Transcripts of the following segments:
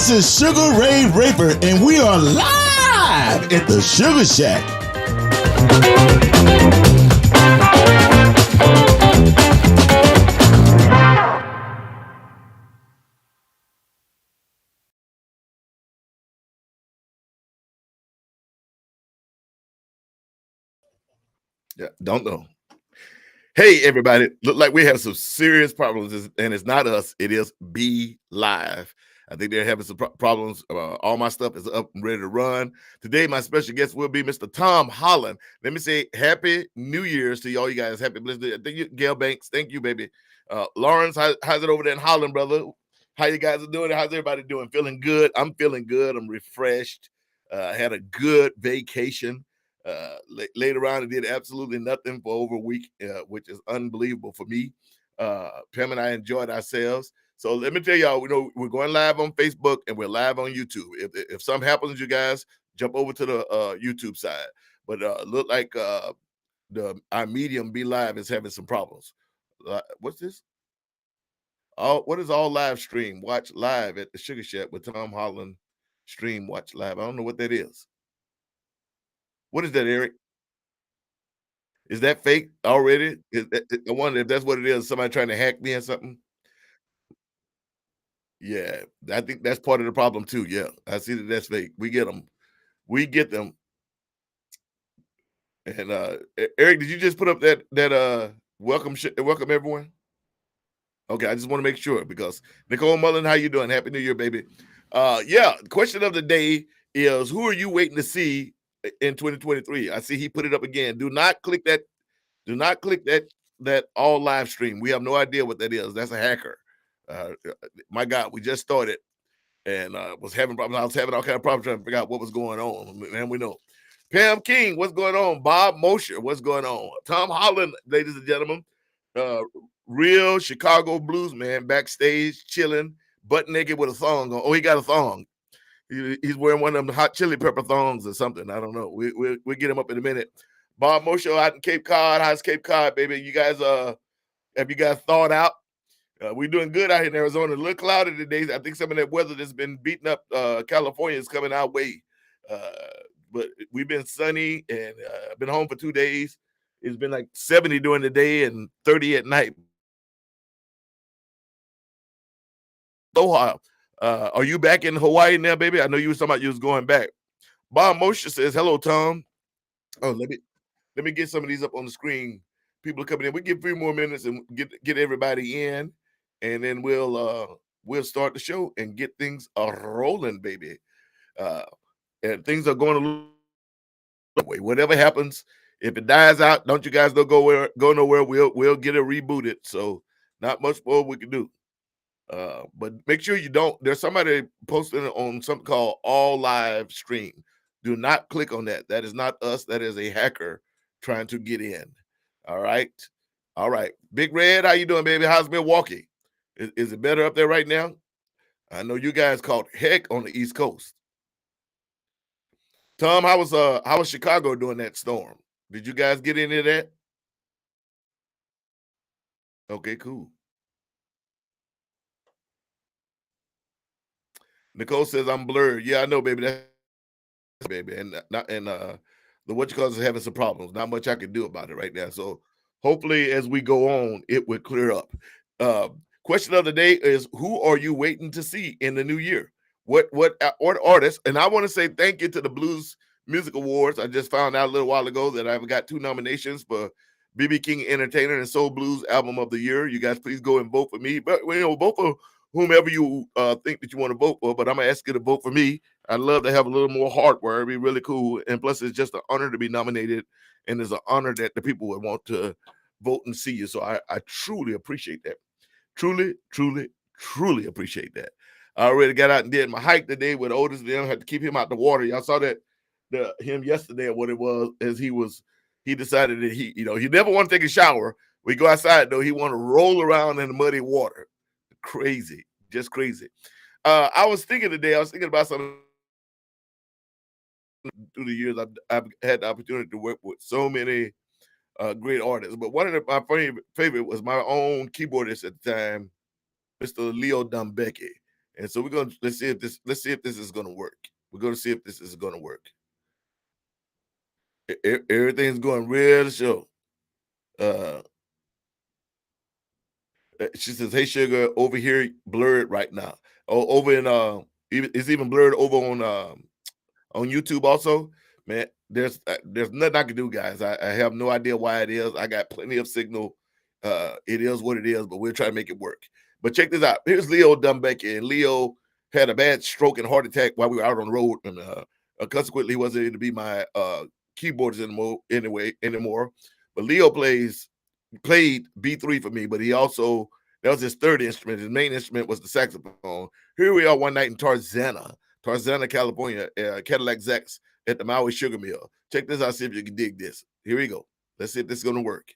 This is Sugaray Raper, and we are live at the Sugar Shack. Yeah, don't know. Hey, everybody. Look like we have some serious problems, and it's not us. It is Be Live. I think they're having some problems. All my stuff is up and ready to run. Today, my special guest will be Mr. Tom Holland. Let me say Happy New Year's to all you guys. Happy blessed. Thank you, Gail Banks. Thank you, baby. Lawrence, how's it over there in Holland, brother? How you guys are doing? How's everybody doing? Feeling good? I'm feeling good. I'm refreshed. Had a good vacation. Later on, I did absolutely nothing for over a week, which is unbelievable for me. Pam and I enjoyed ourselves. So let me tell y'all, we're going live on Facebook and we're live on YouTube. If something happens, you guys jump over to the YouTube side. But look like our medium Be Live is having some problems. What's this? What is all live stream? Watch live at the Sugar Shack with Tom Holland. Stream watch live. I don't know what that is. What is that, Eric? Is that fake already? I wonder if that's what it is, somebody trying to hack me or something? Yeah, I think that's part of the problem too, yeah. I see that that's fake. We get them. We get them. And, Eric, did you just put up that welcome everyone? Okay, I just wanna make sure because Nicole Mullen, how you doing? Happy New Year, baby. Yeah, question of the day is, who are you waiting to see in 2023? I see he put it up again. Do not click that all live stream. We have no idea what that is. That's a hacker. My God, we just started and was having problems. I was having all kind of problems trying to figure out what was going on. Man, we know. Pam King, what's going on? Bob Mosher, what's going on? Tom Holland, ladies and gentlemen. Uh, Real Chicago blues man backstage chilling, butt naked with a thong on. Oh, he got a thong. He's wearing one of them hot chili pepper thongs or something. I don't know. We'll get him up in a minute. Bob Mosher out in Cape Cod. How's Cape Cod, baby? You guys have you guys thawed out? We're doing good out here in Arizona. A little cloudy today. I think some of that weather that's been beating up California is coming our way. But we've been sunny and been home for 2 days. It's been like 70 during the day and 30 at night. Aloha. Are you back in Hawaii now, baby? I know you were talking about you was going back. Bob Mosher says, hello, Tom. Oh, let me get some of these up on the screen. People are coming in. We give 3 more minutes and get everybody in, and then we'll start the show and get things rolling, baby. And things are going a little way. Whatever happens, if it dies out, don't you guys don't go nowhere. We'll get it rebooted. So not much more we can do. But make sure you don't. There's somebody posting on something called all live stream. Do not click on that. That is not us. That is a hacker trying to get in. All right. All right. Big Red, how you doing, baby? How's Milwaukee? Is it better up there right now? I know you guys caught heck on the East Coast. Tom, how was Chicago during that storm? Did you guys get any of that? Okay, cool. Nicole says I'm blurred. Yeah, I know, baby. That's baby, and the what you call is having some problems. Not much I can do about it right now. So hopefully, as we go on, it will clear up. Uh, Question of the day is: who are you waiting to see in the new year? What artists? And I want to say thank you to the Blues Music Awards. I just found out a little while ago that I've got 2 nominations for BB King Entertainer and Soul Blues Album of the Year. You guys, please go and vote for me. But both of whomever you think that you want to vote for. But I'm gonna ask you to vote for me. I'd love to have a little more hardware. It'd be really cool. And plus, it's just an honor to be nominated. And it's an honor that the people would want to vote and see you. So I truly appreciate that. Truly, truly, truly appreciate that. I already got out and did my hike today with Otis. Them had to keep him out the water. Y'all saw that him yesterday, what it was, as he decided that he never want to take a shower. We go outside though, he want to roll around in the muddy water. Crazy, just crazy. I was thinking about something through the years. I've had the opportunity to work with so many great artists, but one of my favorite was my own keyboardist at the time, Mr. Leo Dumbecki. And so we're gonna let's see if this is gonna work. We're gonna see if this is gonna work. Everything's going real slow. Uh, she says, "Hey, sugar, over here blurred right now. Oh, over in it's even blurred over on YouTube also, man. There's nothing I can do, guys. I have no idea why it is. I got plenty of signal. It is what it is, but we'll try to make it work. But check this out. Here's Leo Dumbeke, and Leo had a bad stroke and heart attack while we were out on the road, and consequently, he wasn't able to be my keyboardist anymore. But Leo played B3 for me, but he also that was his third instrument. His main instrument was the saxophone. Here we are one night in Tarzana, California, Cadillac Zex at the Maui Sugar Mill. Check this out, see if you can dig this. Here we go. Let's see if this is going to work.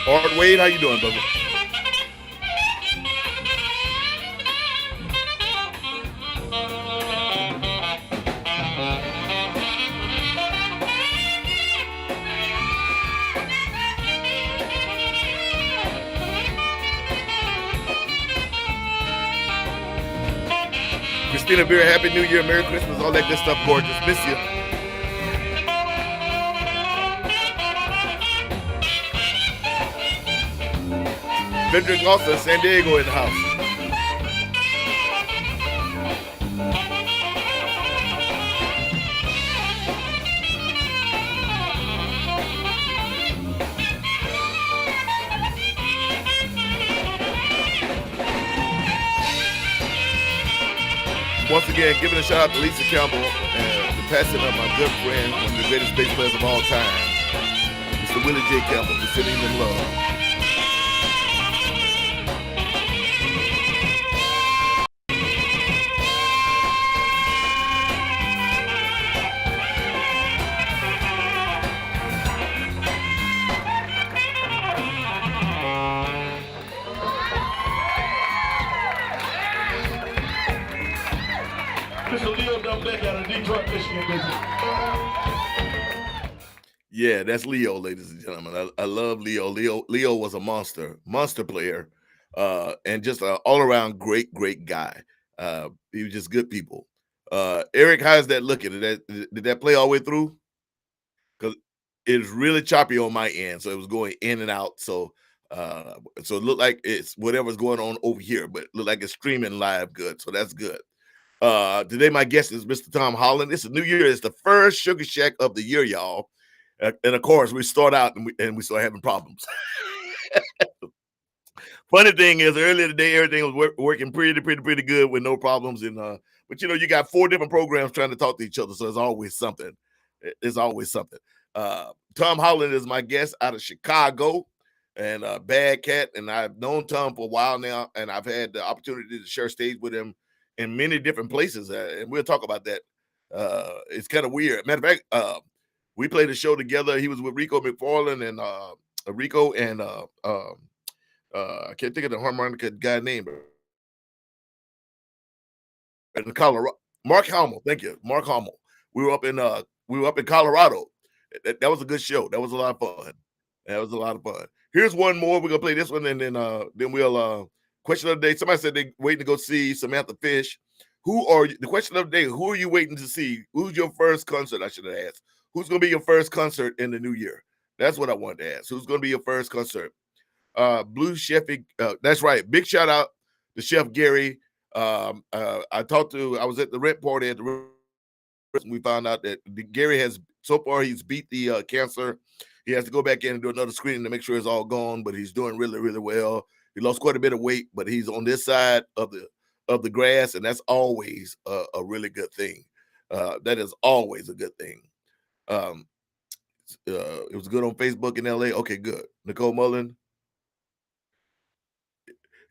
Art Wade, how you doing, brother? Christina Beer, Happy New Year, Merry Christmas, all that good stuff, gorgeous. Miss you. Frederick Lawson, San Diego in the house. Once again, giving a shout out to Lisa Campbell and the passing of my good friend, one of the greatest bass players of all time, Mr. Willie J. Campbell, for sending them love. Yeah, that's Leo, ladies and gentlemen. I love Leo. Leo was a monster player, and just an all-around great guy. He was just good people. Eric, how's that looking? Did that play all the way through? Because it's really choppy on my end, so it was going in and out. So so it looked like it's whatever's going on over here, but it looked like it's streaming live good. So that's good. Today my guest is Mr. Tom Holland. It's a new year. It's the first Sugar Shack of the year, y'all. And of course, we start out and we start having problems. Funny thing is, earlier today, everything was working pretty good with no problems. And but you got 4 different programs trying to talk to each other, so there's always something. There's always something. Tom Holland is my guest out of Chicago, and Bad Cat. And I've known Tom for a while now, and I've had the opportunity to share stage with him in many different places, and we'll talk about that. It's kind of weird. Matter of fact, we played a show together. He was with Rico McFarlane and Rico and I can't think of the harmonica guy name. In Colorado, Mark Hamill. Thank you, Mark Hamill. We were up in Colorado. That was a good show. That was a lot of fun. Here's one more. We're gonna play this one, and then we'll question of the day. Somebody said they waiting to go see Samantha Fish. Who are you? The question of the day: who are you waiting to see? Who's your first concert? I should have asked. Who's going to be your first concert in the new year? That's what I wanted to ask. Who's going to be your first concert? Blue Chef. That's right. Big shout out to Chef Gary. I was at the rent party at the we found out that Gary has so far he's beat the cancer. He has to go back in and do another screening to make sure it's all gone, but he's doing really, really well. He lost quite a bit of weight, but he's on this side of the grass, and that's always a really good thing. That is always a good thing. It was good on Facebook in LA. Okay, good. Nicole Mullen.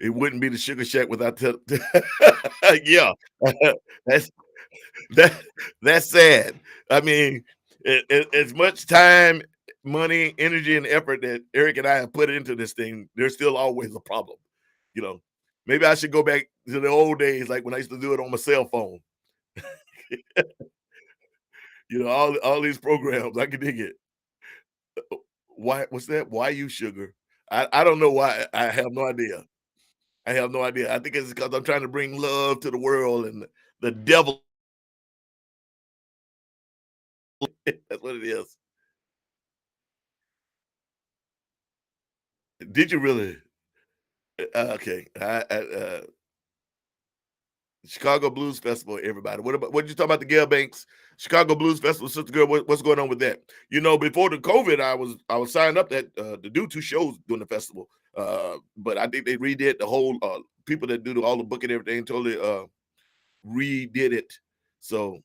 It wouldn't be the Sugar Shack without yeah. That's that that's sad. I mean, as much time, money, energy, and effort that Eric and I have put into this thing, there's still always a problem. You know, maybe I should go back to the old days, like when I used to do it on my cell phone. All these programs, I can dig it. Why? What's that? Why you sugar? I don't know why. I have no idea. I have no idea. I think it's because I'm trying to bring love to the world, and the devil. That's what it is. Did you really? Okay. Chicago Blues Festival, everybody. What did you talk about the Gail Banks Chicago Blues Festival, sister girl? What's going on with that? Before the COVID, I was signed up that to do 2 shows during the festival. But I think they redid the whole people that do all the booking and everything totally redid it. So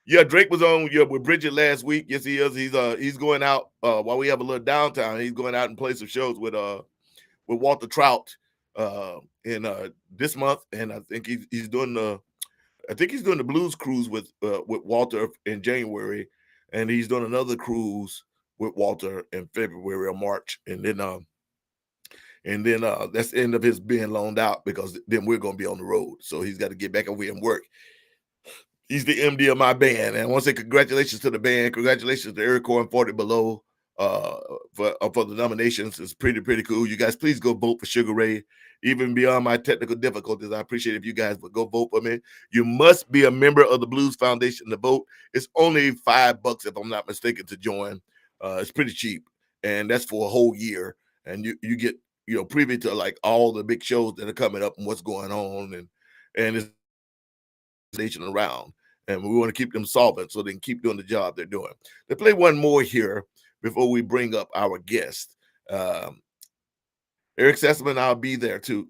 yeah, Drake was on with Bridget last week. Yes, he is. He's going out while we have a little downtime. He's going out and play some shows with Walter Trout in this month, and I think he's doing the blues cruise with Walter in January, and he's doing another cruise with Walter in February or March, and then that's the end of his being loaned out, because then we're going to be on the road, so he's got to get back over here and work. He's the MD of my band, and I want to say congratulations to the band. Congratulations to Eric and 40 Below for the nominations. It's pretty cool. You guys, please go vote for Sugaray. Even beyond my technical difficulties, I appreciate if you guys would go vote for me. You must be a member of the Blues Foundation to vote. It's only $5, if I'm not mistaken, to join. It's pretty cheap, and that's for a whole year. And you get privy to like all the big shows that are coming up and what's going on, and it's around, and we want to keep them solvent so they can keep doing the job they're doing. Let's play one more here before we bring up our guest. Eric Sessman, I'll be there too.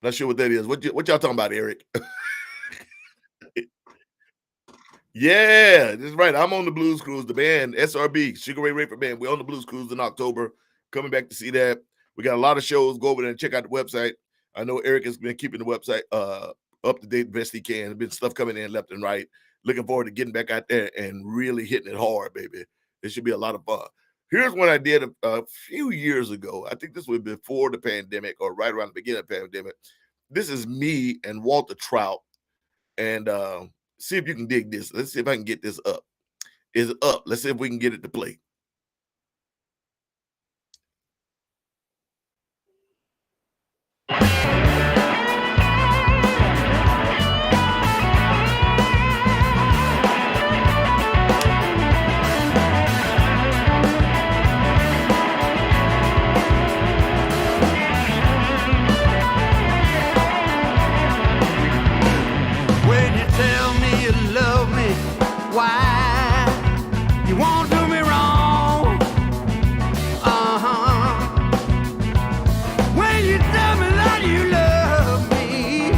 Not sure what that is. What y'all talking about, Eric? Yeah, that's right. I'm on the Blues Cruise, the band SRB, Sugaray Raper Band. We're on the Blues Cruise in October. Coming back to see that. We got a lot of shows. Go over there and check out the website. I know Eric has been keeping the website up to date best he can. There's been stuff coming in left and right. Looking forward to getting back out there and really hitting it hard, baby. It should be a lot of fun. Here's one I did a few years ago. I think this was before the pandemic or right around the beginning of the pandemic. This is me and Walter Trout. And see if you can dig this. Let's see if I can get this up. Is it up? Let's see if we can get it to play. Why you won't do me wrong? When you tell me that you love me,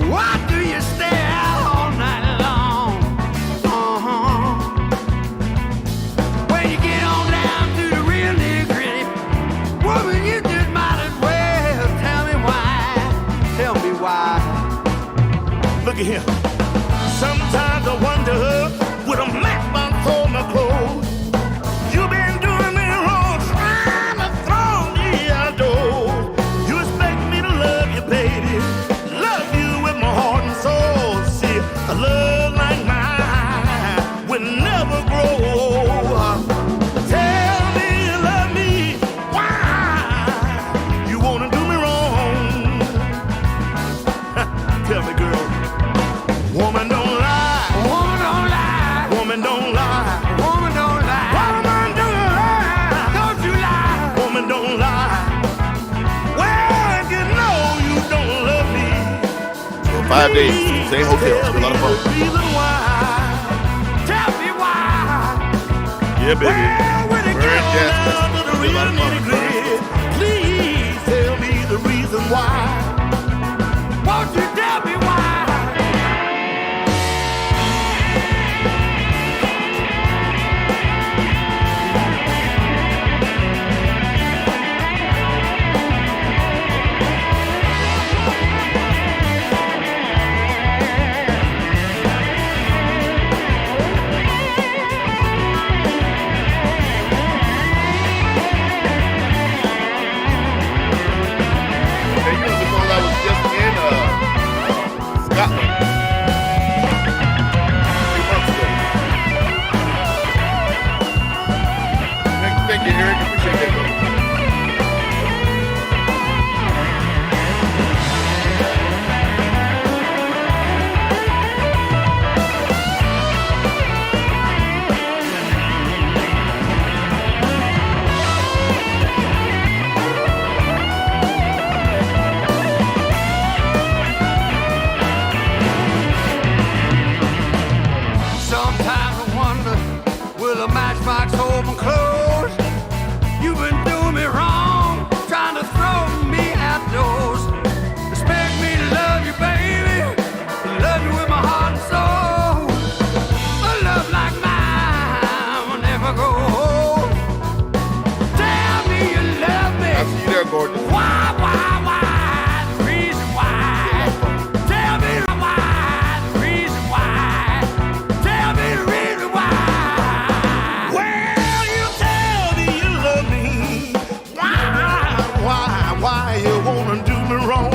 why do you stay out all night long? When you get on down to the real nitty-gritty, woman, you just might as well tell me why. Tell me why. Look at here. Sometimes I wonder, would a black man for my clothes? You've been doing me wrong, trying to throw me outdoors. You expect me to love you, baby, love you with my heart and soul. See, a love like mine will never grow. Tell me you love me, why you wanna do me wrong? Tell me, girl. 5 days, same hotel, still a lot of fun. Tell me why. Yeah, baby. Well, when it Burn gets gas, down to the still a lot real of fun. nitty-gritty, please tell me the reason why. Won't you tell me why? Hey, you know, because I was just in Scotland 3 months ago. Thank you, Eric. Appreciate that, brother. Sometimes I wonder, will the matchbox hold my clothes? You've been doing me wrong, trying to throw me outdoors. Expect me to love you, baby, love you with my heart and soul. A love like mine will never go old. Tell me you love me. I'll see you there, Gordon. Why? The reason why. Tell me why. The reason why. Tell me the reason why. Well, you tell me you love me. Why you wanna do me wrong?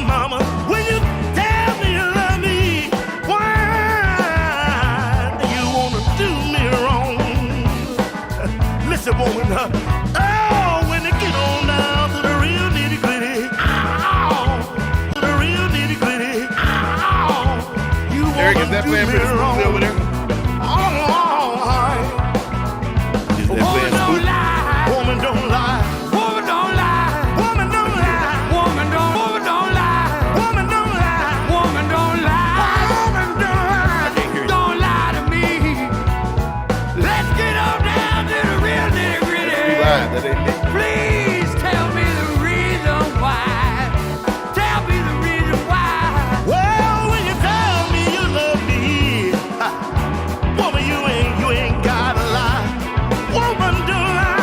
Mama, when you tell me you love me, why you wanna do me wrong? Listen, woman, oh, when it get on down to the real nitty-gritty, to the real nitty-gritty, you Eric, is wanna that do playing me pretty smoothly wrong. over there? Is that playing Woman don't smoothly? lie. Woman don't lie. Woman don't lie. Woman don't lie. Woman don't lie. Woman don't lie. Woman don't lie. Woman don't lie. Don't lie to me. Let's get on down to the real nitty-gritty. You lied, that ain't me. Please tell me the reason why. Tell me the reason why. Well, when you tell me you love me, woman, you ain't gotta lie. Woman don't lie.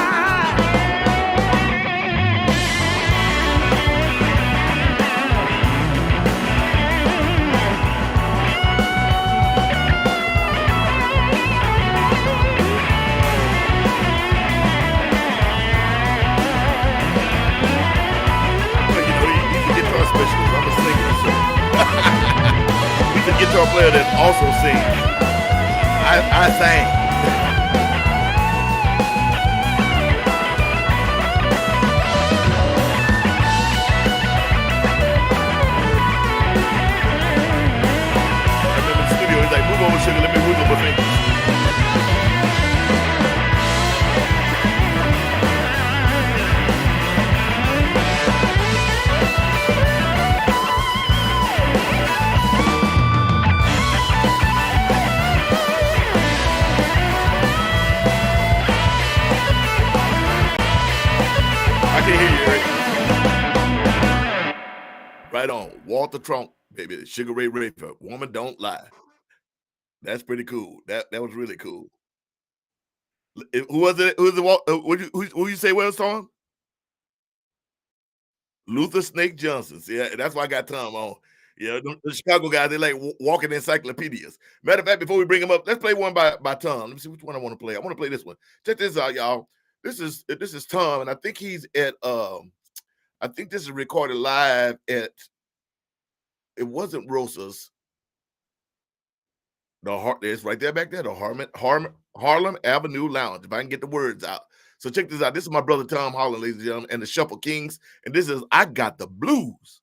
Well, you know, he's a guitar specialist. I'm a singer, so he's a guitar player that also sings. I sang. I remember in the studio, he's like, move over, sugar, let me wiggle my fingers. I can hear you, Eric. Right on. Walter Trump, baby. Sugaray Rafer. Woman don't lie. That's pretty cool. That was really cool. Who was it? Who was the who you say was song? Luther Snake Johnson. See, that's why I got Tom on. Yeah, the Chicago guys, they like walking encyclopedias. Matter of fact, before we bring them up, let's play one by Tom. Let me see which one I want to play. I want to play this one. Check this out, y'all. This is Tom, and I think he's at I think this is recorded live at, it wasn't Rosa's. It's right there back there, the Harlem Avenue Lounge, if I can get the words out. So check this out. This is my brother Tom Holland, ladies and gentlemen, and the Shuffle Kings. And this is I Got the Blues.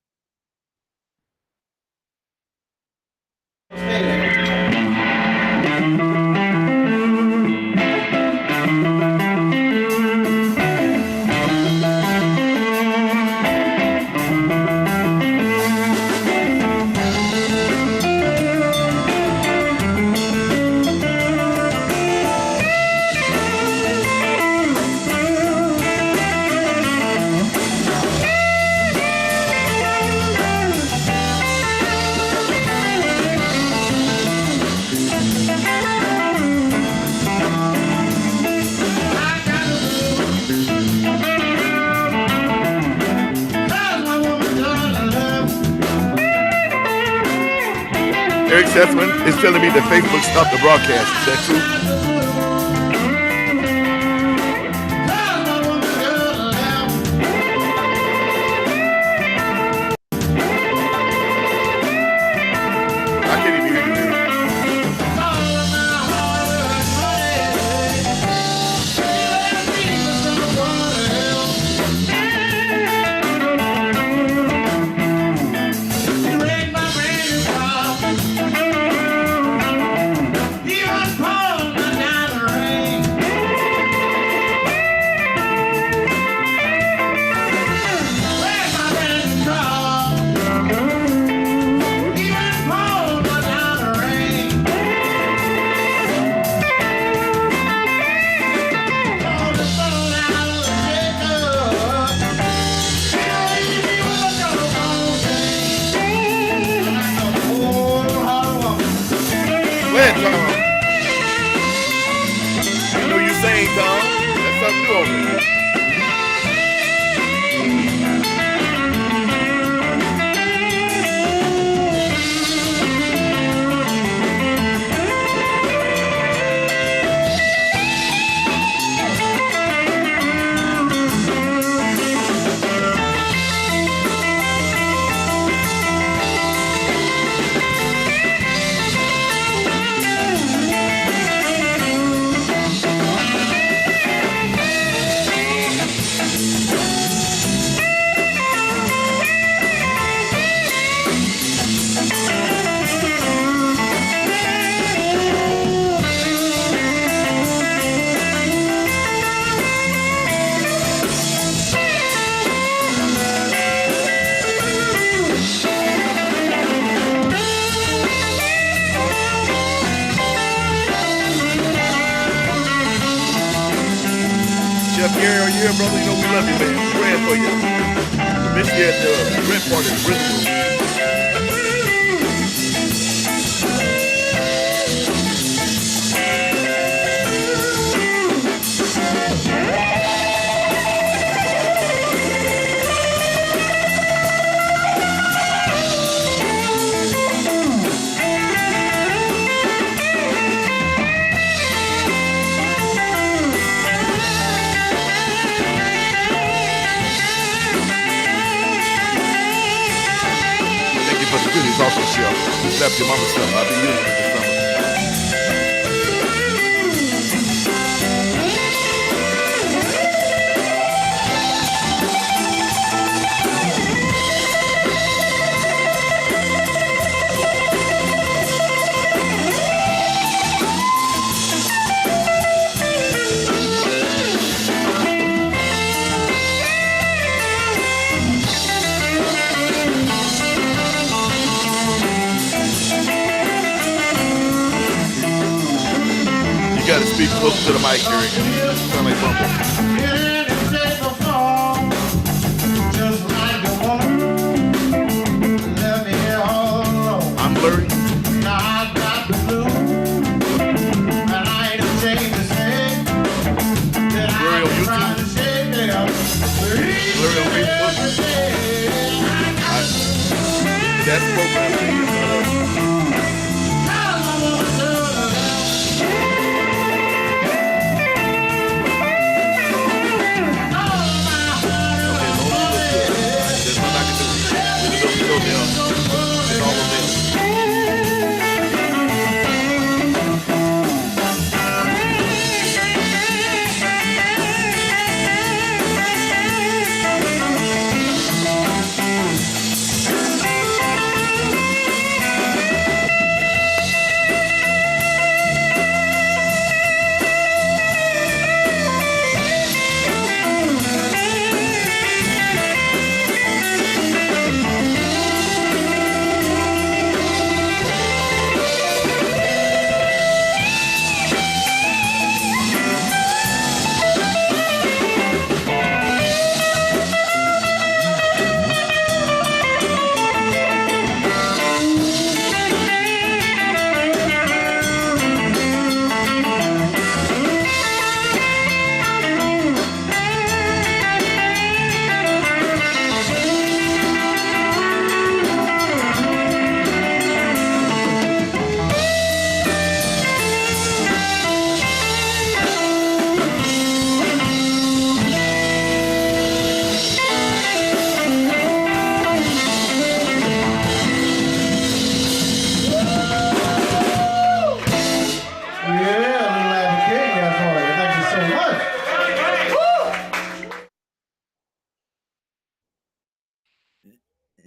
Chessman is telling me that Facebook stopped the broadcast. Is that true? I can't even hear you, dude. Tom. You know you saying, Tom. That's something new over there. Yeah, brother, you know we love you, man. We're praying for you. We miss you at the Red Party in Bristol. It's also chef. You slapped your mama's stuff. I'll be using it this summer. You gotta speak closer to the mic, Jerry. You sound like Bumble. I'm blurry. Blurry on YouTube. Blurry on Facebook. That's the program thing.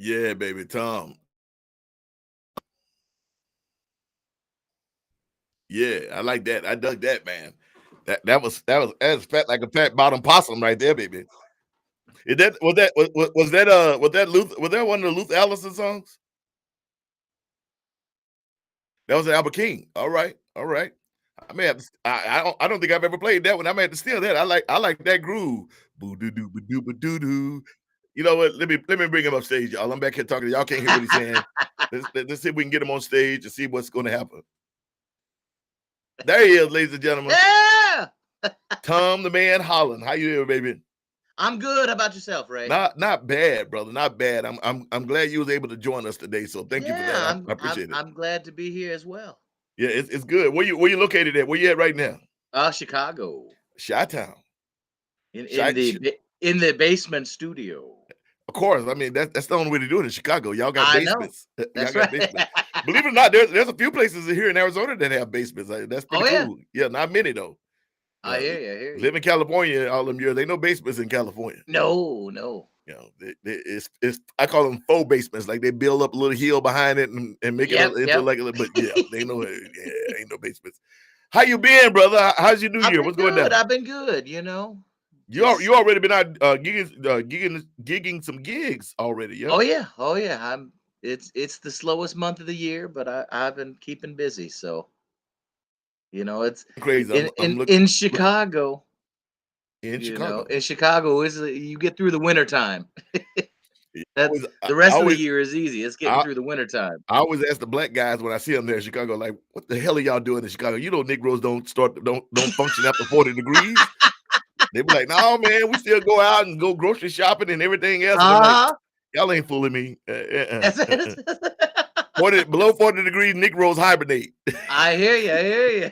Yeah, baby, Tom. Yeah, I like that. I dug that, man. That's fat like a fat bottom possum right there, baby. Is that was that one of the Luther Allison songs? That was Albert King. All right, all right. I may have to, I don't think I've ever played that one. I may have to steal that. I like that groove. Boo doo doo doo doo doo. You know what? Let me bring him up stage, y'all. I'm back here talking. Y'all can't hear what he's saying. Let's see if we can get him on stage and see what's going to happen. There he is, ladies and gentlemen. Yeah. Tom the Man Holland. How you doing, baby? I'm good. How about yourself, Ray? Not bad, brother. Not bad. I'm glad you was able to join us today. So thank you for that. I appreciate it. I'm glad to be here as well. Yeah, it's good. Where you located at? Where you at right now? Chicago. Chi-Town. In the basement studio. Of course. I mean, that's the only way to do it in Chicago. Y'all got basements. That's y'all got right. basements. Believe it or not, there's a few places here in Arizona that have basements. That's pretty cool. Yeah, not many though. I hear you. Live in California all them years. They no basements in California. No. You know, it's I call them faux basements. Like they build up a little hill behind it and make it into like a little. But yeah, they know ain't no basements. How you been, brother? How's your new year? What's going on? I've been good. You know. You already been out gigging some gigs already, yeah? Oh yeah. It's the slowest month of the year, but I've been keeping busy. So, you know, it's crazy. In Chicago. In Chicago. In Chicago, you get through the winter time. The rest of the year is easy. It's getting through the winter time. I always ask the black guys when I see them there in Chicago, like, what the hell are y'all doing in Chicago? You know, Negroes don't function after 40 degrees. They be like, no, man, we still go out and go grocery shopping and everything else. And I'm like, y'all ain't fooling me. Below 40 degrees, Negroes hibernate. I hear you.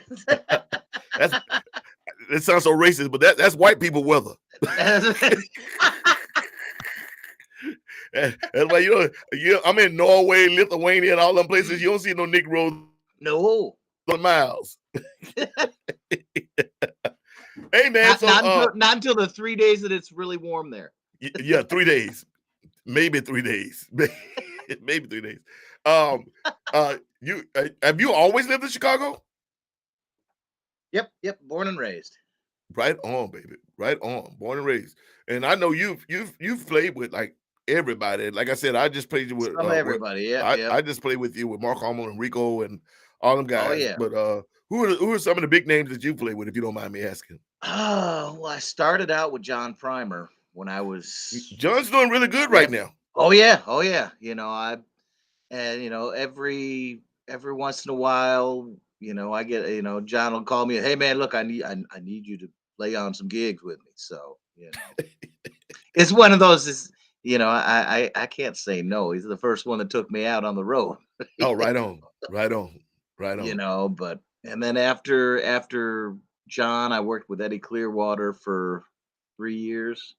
That sounds so racist, but that's white people weather. That's like, I'm in Norway, Lithuania, and all them places. You don't see no Negroes. No. Miles. Hey man, not until the 3 days that it's really warm there. Yeah, 3 days, maybe 3 days, maybe 3 days. Have you always lived in Chicago? Yep, born and raised. Right on, baby. Right on, born and raised. And I know you've played with like everybody. Like I said, I just played you with everybody. I just played with you with Mark Harmon and Rico and all them guys. Oh yeah. But who are some of the big names that you played with, if you don't mind me asking? Well, I started out with John Primer when I was. John's doing really good right now. Oh yeah. You know, every once in a while, I get, John will call me, hey man, look, I need you to play on some gigs with me. So, it's one of those. I can't say no. He's the first one that took me out on the road. Oh, right on. But and then after John, I worked with Eddy Clearwater for 3 years.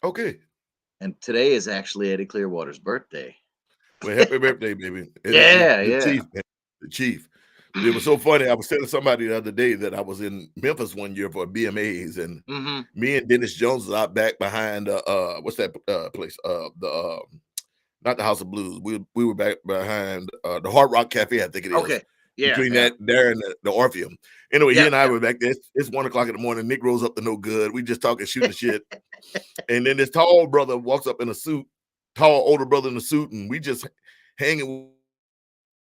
Okay. And today is actually Eddy Clearwater's birthday. Well, happy birthday, baby. The Chief, man. The Chief. It was so funny. I was telling somebody the other day that I was in Memphis one year for BMAs, and me and Dennis Jones was out back behind what's that place? Not the House of Blues. We were back behind the Hard Rock Cafe, I think it is. Okay. Yeah. Between that there and the Orpheum. Anyway, he and I were back there. It's 1 o'clock in the morning. Nick rolls up to no good. We just talking, shooting shit. And then this tall brother walks up in a suit, tall older brother in a suit, and we just hanging.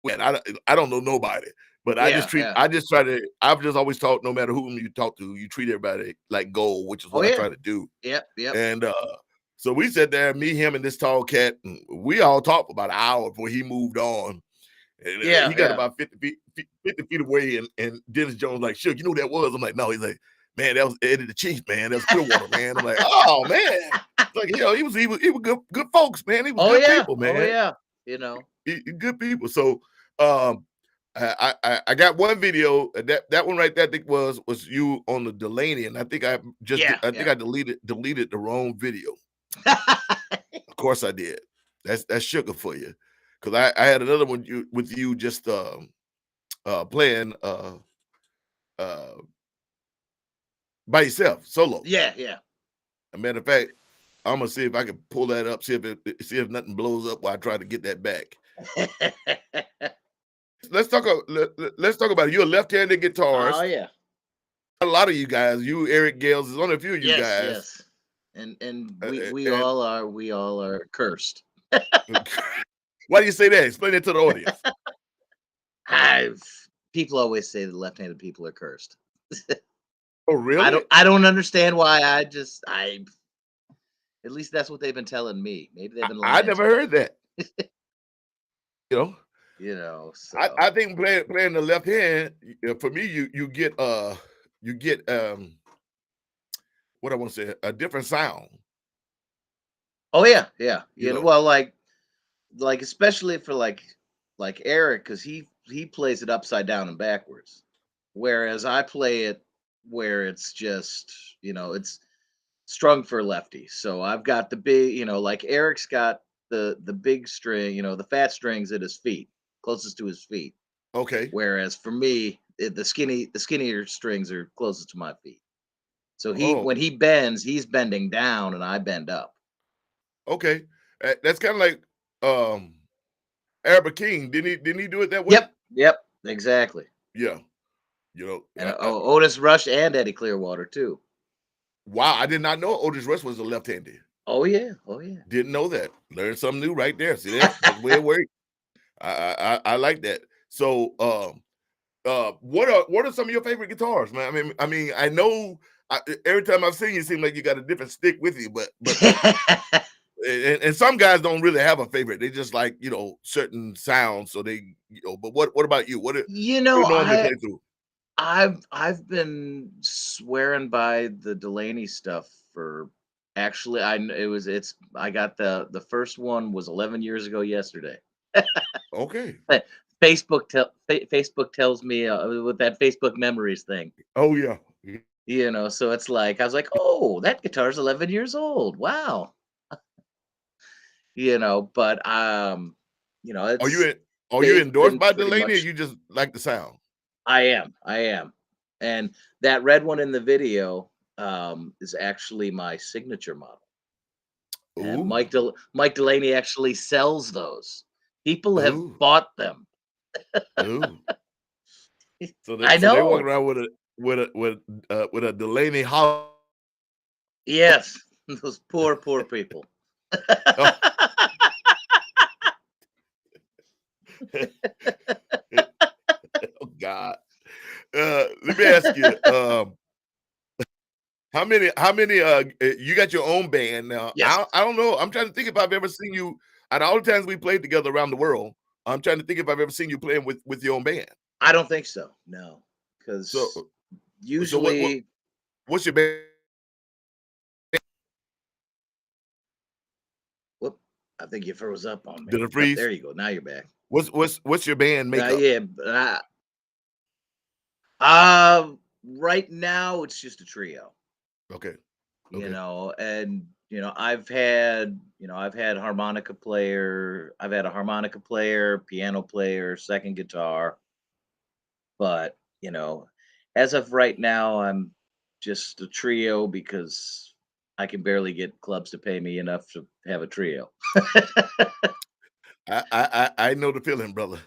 And I don't know nobody, but I've just always taught, no matter whom you talk to, you treat everybody like gold, which is what I try to do. Yep. And so we sat there, me, him, and this tall cat, and we all talked for about an hour before he moved on. And he got about 50 feet away, and Dennis Jones like, "Sure, you know who that was?" I'm like, "No." He's like, "Man, that was Eddy the Chief, man. That was Clearwater, man." I'm like, "Oh man!" It's like, he was good folks, man. He was good people, man. Oh yeah, good people. So, I got one video that one right there. I think was you on the Delaney, and I think I deleted the wrong video. Of course I did. That's sugar for you. Because I had another one with you just playing by yourself, solo. Yeah. As a matter of fact, I'm gonna see if I can pull that up. See if nothing blows up while I try to get that back. Let's talk about it. You're a left-handed Oh guitarist. yeah. A lot of you guys, you Eric Gales, there's only a few of you Yes, guys. yes. And Uh, we and all are cursed. why do you say that? Explain it to the audience. People always say that left-handed people are cursed. Oh, really? I don't understand why. I at least that's what they've been telling me. Maybe they've been I lying. never to me, heard that. You know, You know, so I think playing the left hand, for me, you get what I want to say, a different sound. oh yeah, yeah. You You know, know, well, like especially for like Eric, because he plays it upside down and backwards, whereas I play it where it's just it's strung for lefty. So I've got the big, like Eric's got the big string, the fat strings at his feet, closest to his feet. okay. Whereas for me, the skinnier strings are closest to my feet. So Oh, when he bends, he's bending down and I bend up. okay. That's kind of like um Albert King. Didn't he do it that way? Yep, exactly. Yeah. You know, And Otis Rush and Eddie Clearwater too. wow, I did not know Otis Rush was a left-handed. Oh yeah, oh yeah. Didn't know that. Learned something new right there. See that? That's the way it works. I like that. So, what are some of your favorite guitars, man? I know every time I've seen you, it seems like you got a different stick with you, but and some guys don't really have a favorite. They just like certain sounds. So they But what about you? What do you you know, normally play through? I've been swearing by the Delaney stuff for actually I got the first one was 11 years ago yesterday. Okay. But Facebook tells me with that Facebook memories thing, Oh yeah. so it's like I was like, "Oh, that guitar's 11 years old. Wow." But Are you it's are you they've endorsed been by pretty Delaney, or much you just like the sound? I am. And that red one in the video is actually my signature model. And Ooh, Mike Delaney actually sells those. People have ooh, bought them. ooh. So I they walk know. around with a Delaney Hollow. Yes. Those poor people. Oh, oh God. Let me ask you, how many you got your own band now? Yes. I don't know. I'm trying to think if I've ever seen you at all the times we played together around the world. I'm trying to think if I've ever seen you playing with your own band. I don't think so. No. So Because so usually what's your band? whoop, I think you froze up on me. Did it Yep, freeze? there you go. Now you're back. What's your band makeup? Yeah, but uh, right now it's just a trio. Okay. you Okay. know and I've had I've had a harmonica player, piano player, second guitar, but as of right now I'm just a trio because I can barely get clubs to pay me enough to have a trio. I know the feeling, brother.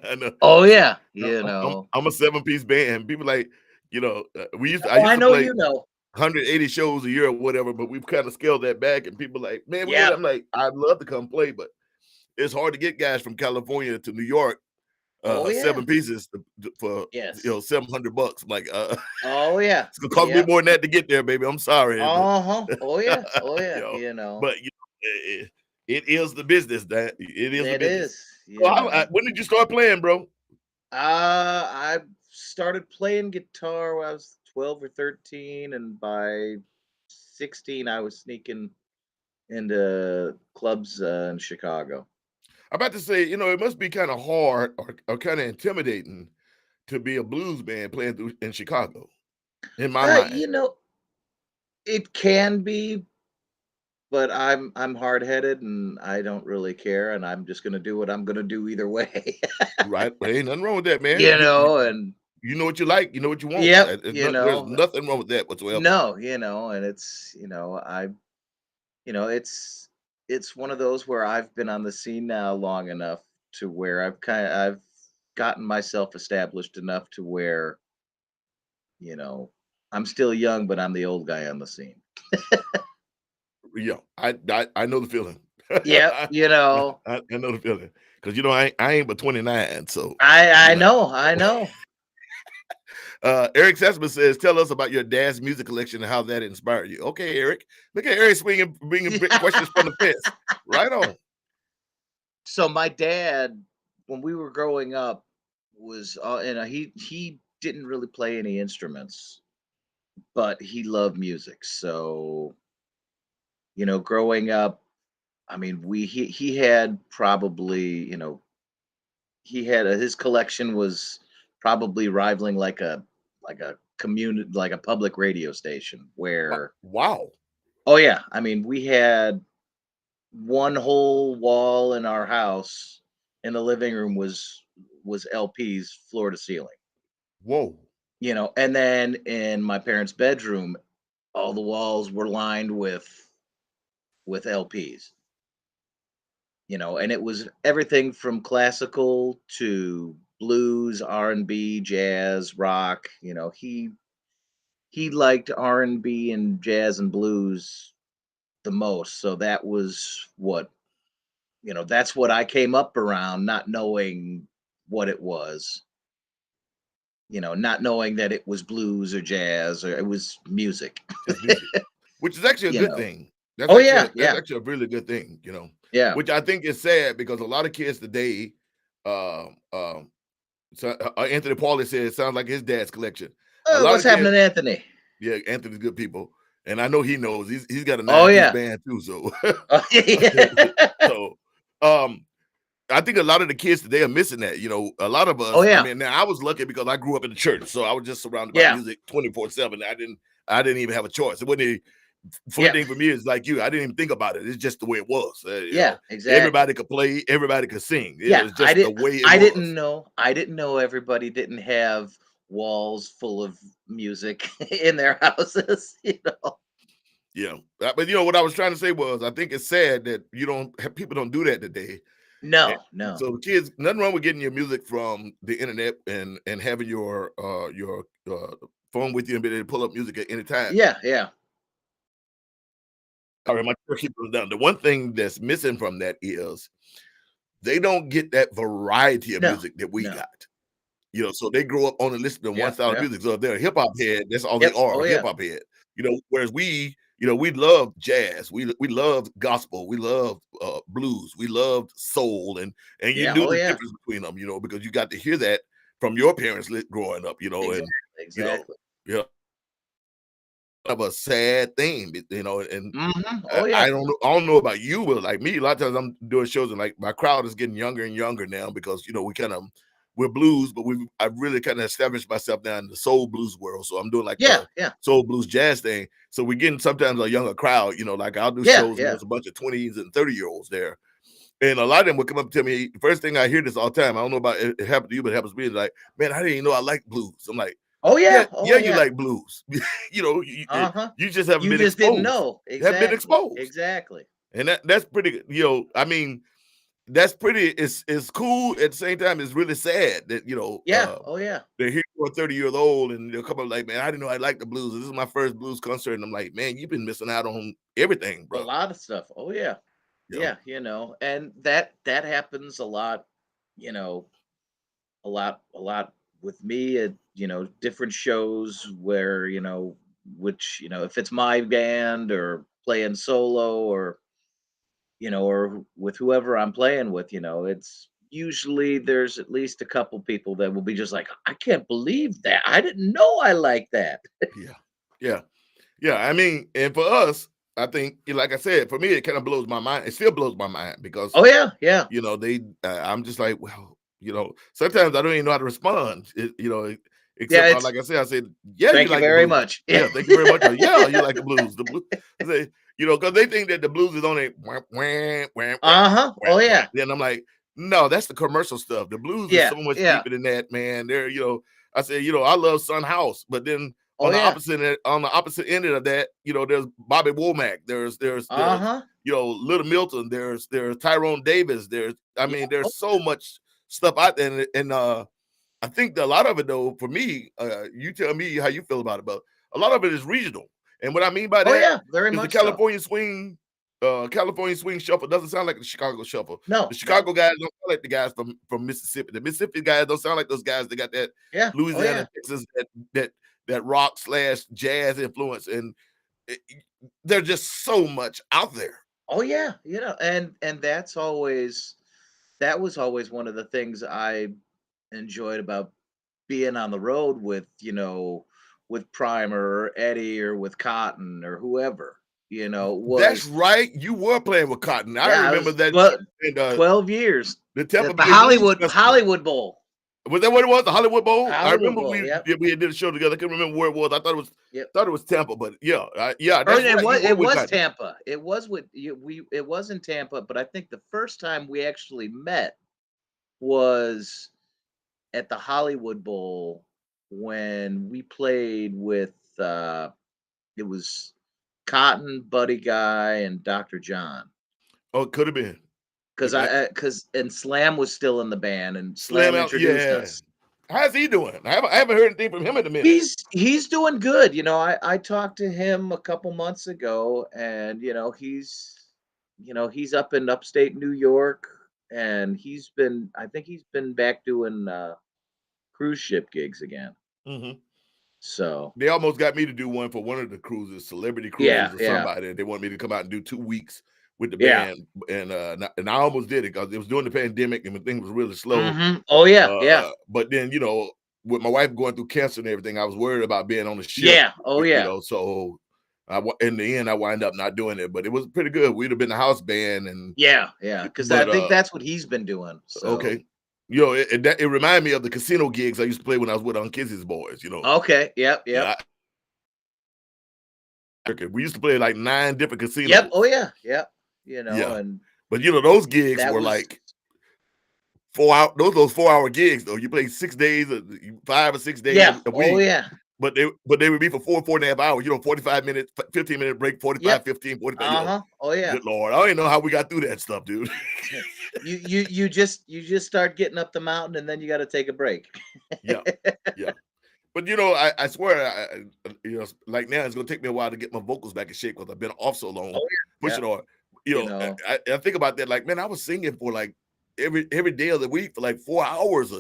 I know. Oh yeah, I'm a 7-piece band. People like, I oh, used I to know, play 180 shows a year or whatever, but we've kind of scaled that back. And people like, man, yeah. I'm like, I'd love to come play, but it's hard to get guys from California to New York, Oh yeah. 7 pieces for Yes. $700. I'm like, Oh yeah. it's gonna cost me Yep. more than that to get there, baby. I'm sorry, but Uh-huh. Oh yeah. Oh you yeah. know, but it is the business. That it is the It business. is. So when did you start playing, bro? I started playing guitar when I was 12 or 13, and by 16, I was sneaking into clubs in Chicago. I'm about to say, it must be kind of hard or kind of intimidating to be a blues band playing in Chicago, in my mind. You know, it can be, but I'm hard headed and I don't really care, and I'm just gonna do what I'm gonna do either way. Right? Well, ain't nothing wrong with that, man. And You know what you like, you know what you want. yep, There's nothing wrong with that whatsoever. no, and it's I it's one of those where I've been on the scene now long enough to where I've gotten myself established enough to where, you know, I'm still young, but I'm the old guy on the scene. Yeah, I know the feeling. Yep, I, I know the feeling because I ain't but 29, so I you know. know, I know. Eric Sessman says, "Tell us about your dad's music collection and how that inspired you." Okay, Eric, look at Eric bringing questions from the fence. Right on. So my dad, when we were growing up, was he didn't really play any instruments, but he loved music. So growing up, I mean, he had probably he had his collection was probably rivaling like a community like a public radio station where Wow. oh yeah, I mean we had one whole wall in our house in the living room was LPs floor to ceiling. Whoa. And then in my parents' bedroom, all the walls were lined with LPs. And it was everything from classical to blues, R&B, jazz, rock. He liked R&B and jazz and blues the most, so that's what I came up around, not knowing what it was. Not knowing that it was blues or jazz or it was music. Just music, which is actually a you good know. thing. That's Oh actually yeah, yeah, a really good thing, yeah. which I think is sad because a lot of kids today, um, um, so Anthony Pauly said it sounds like his dad's collection. A lot What's of kids, happening, Anthony? yeah, Anthony's good people, and I know he knows. He's got a Oh 9-piece yeah. band too, so Oh, yeah. so I think a lot of the kids today are missing that. A lot of Oh us. I yeah. mean, now I was lucky because I grew up in the church, so I was just surrounded by Yeah. music 24/7. I didn't even have a choice. It wasn't a fun Yeah. thing for me. Is like you. I didn't even think about it. It's just the way it was. Yeah, exactly. Everybody could play. Everybody could sing. It Yeah, was just the way it I was. didn't know everybody didn't have walls full of music in their houses. Yeah, but what I was trying to say was, I think it's sad that people don't do that today. And No, no. so the kids, nothing wrong with getting your music from the internet and having your phone with you and be able to pull up music at any time. Yeah, yeah. Sorry, my turkey goes down. The one thing that's missing from that is they don't get that variety of No, music that we no. got. So they grow up only listening to one Yeah, style of yeah. music. So if they're a hip hop head, that's all they Yep. are, Oh a hip yeah. hop head. Whereas we love jazz, we love gospel, we love blues, we love soul, and you Yeah. knew Oh the yeah. difference between them, because you got to hear that from your parents growing up, Exactly. and Exactly. yeah, of a sad thing, and Oh I yeah. don't know about you, but like me, a lot of times I'm doing shows and like my crowd is getting younger and younger now because we're blues, but I've really kind of established myself now in the soul blues world. So I'm doing like Yeah, the yeah. soul blues jazz thing. So we're getting sometimes a younger crowd, like I'll do Yeah, shows and yeah. there's a bunch of 20s and 30-year-olds there. And a lot of them would come up and tell me, first thing I hear this all the time. I don't know about it happened to you, but it happens to me. It's like, man, I didn't even know I like blues. I'm like, Oh yeah, yeah. Oh yeah, you yeah. like blues. Uh-huh. You just haven't You been just didn't exposed. know. You haven't been Exactly. exposed. Exactly. And that's pretty, I mean, that's pretty, it's cool. At the same time, it's really sad that, Yeah. Oh yeah. they're here for 30 years old and they'll come up like, man, I didn't know I liked the blues. This is my first blues concert. And I'm like, man, you've been missing out on everything, A bro. lot of stuff. Oh yeah. Yeah. Yeah, and that happens a lot, a lot with me at, different shows where, which, if it's my band or playing solo or with whoever I'm playing with, it's usually there's at least a couple people that will be just like, I can't believe that. I didn't know I like that. Yeah. Yeah. Yeah. I mean, and for us, I think, like I said, for me, it kind of blows my mind. It still blows my mind because, Oh yeah, yeah. I'm just like, well, sometimes I don't even know how to respond, Yeah, except it's like I said, yeah, you thank you like the very blues. much. Yeah, thank you very much. Or, yeah, you like the blues. The blues. I say, because they think that the blues is only wah, wah, wah, wah, Uh-huh. wah, Oh wah. yeah. Then I'm like, no, that's the commercial stuff. The blues is Yeah, so much yeah. deeper than that, man. I said, I love Sun House, but then Oh on the yeah. opposite end of that, you know, there's Bobby Womack, there's Uh-huh. you know, Little Milton, there's Tyrone Davis, I Yeah. mean, there's so much stuff out there, and I think that a lot of it though, for me, you tell me how you feel about it, but a lot of it is regional. And what I mean by Oh that yeah, very is the much so. California swing shuffle doesn't sound like the Chicago shuffle. No, The no. Chicago guys don't sound like the guys from Mississippi. The Mississippi guys don't sound like those guys that got that Yeah. Oh Louisiana, yeah. Texas, that rock / jazz influence, and it, there's just so much out there. Oh yeah. You know, and that was always one of the things I enjoyed about being on the road with, with Primer or Eddie or with Cotton or whoever, That's was right. You were playing with Cotton. I yeah, I remember was that. well, And 12 years. the The Tampa Bay Blues Hollywood Festival. Hollywood Bowl. Was that what it was? The Hollywood Bowl? I Hollywood remember Bowl, yep. we did a show together. I couldn't remember where it was. I Yep. thought it was Tampa, but yeah, Or that's right. it was Cotton. Tampa. It was it was in Tampa, but I think the first time we actually met was at the Hollywood Bowl when we played with it was Cotton, Buddy Guy, and Dr. John. Oh, it could have been. Because Slam was still in the band, and Slam Slam out, introduced yeah. us. How's he doing? I haven't heard anything from him in a minute. He's doing good. I talked to him a couple months ago, and he's up in upstate New York, and I think he's been back doing cruise ship gigs again. hmm So They almost got me to do one for one of the cruises, Celebrity yeah, Cruises or yeah, somebody. They wanted me to come out and do 2 weeks with the yeah. band, and I almost did it because it was during the pandemic and things was really slow. Oh yeah, yeah, But then, with my wife going through cancer and everything, I was worried about being on the ship. yeah. Oh yeah. So in the end, I wind up not doing it, but it was pretty good. We'd have been a house band, and Yeah, yeah, because I think that's what he's been doing. So okay, it reminded me of the casino gigs I used to play when I was with Aunt Kizzy's boys. Okay, yep, Yeah, we used to play like 9 different casinos. yep. Oh yeah, yep. Yeah. And But those gigs that were was like 4 hour. Those 4-hour gigs though. You play 6 days, 5 or 6 days yeah. a week. Oh yeah. But they would be for 4.5 hours. 45 minutes, 15-minute break, 45, Yep. 15, 45. Oh yeah. Good Lord, I don't even know how we got through that stuff, dude. You just start getting up the mountain, and then you got to take a break. Yeah. But I swear, like now it's gonna take me a while to get my vocals back in shape because I've been off so long, Oh, yeah. pushing hard. I think about that. Like, man, I was singing for like every day of the week for like 4 hours,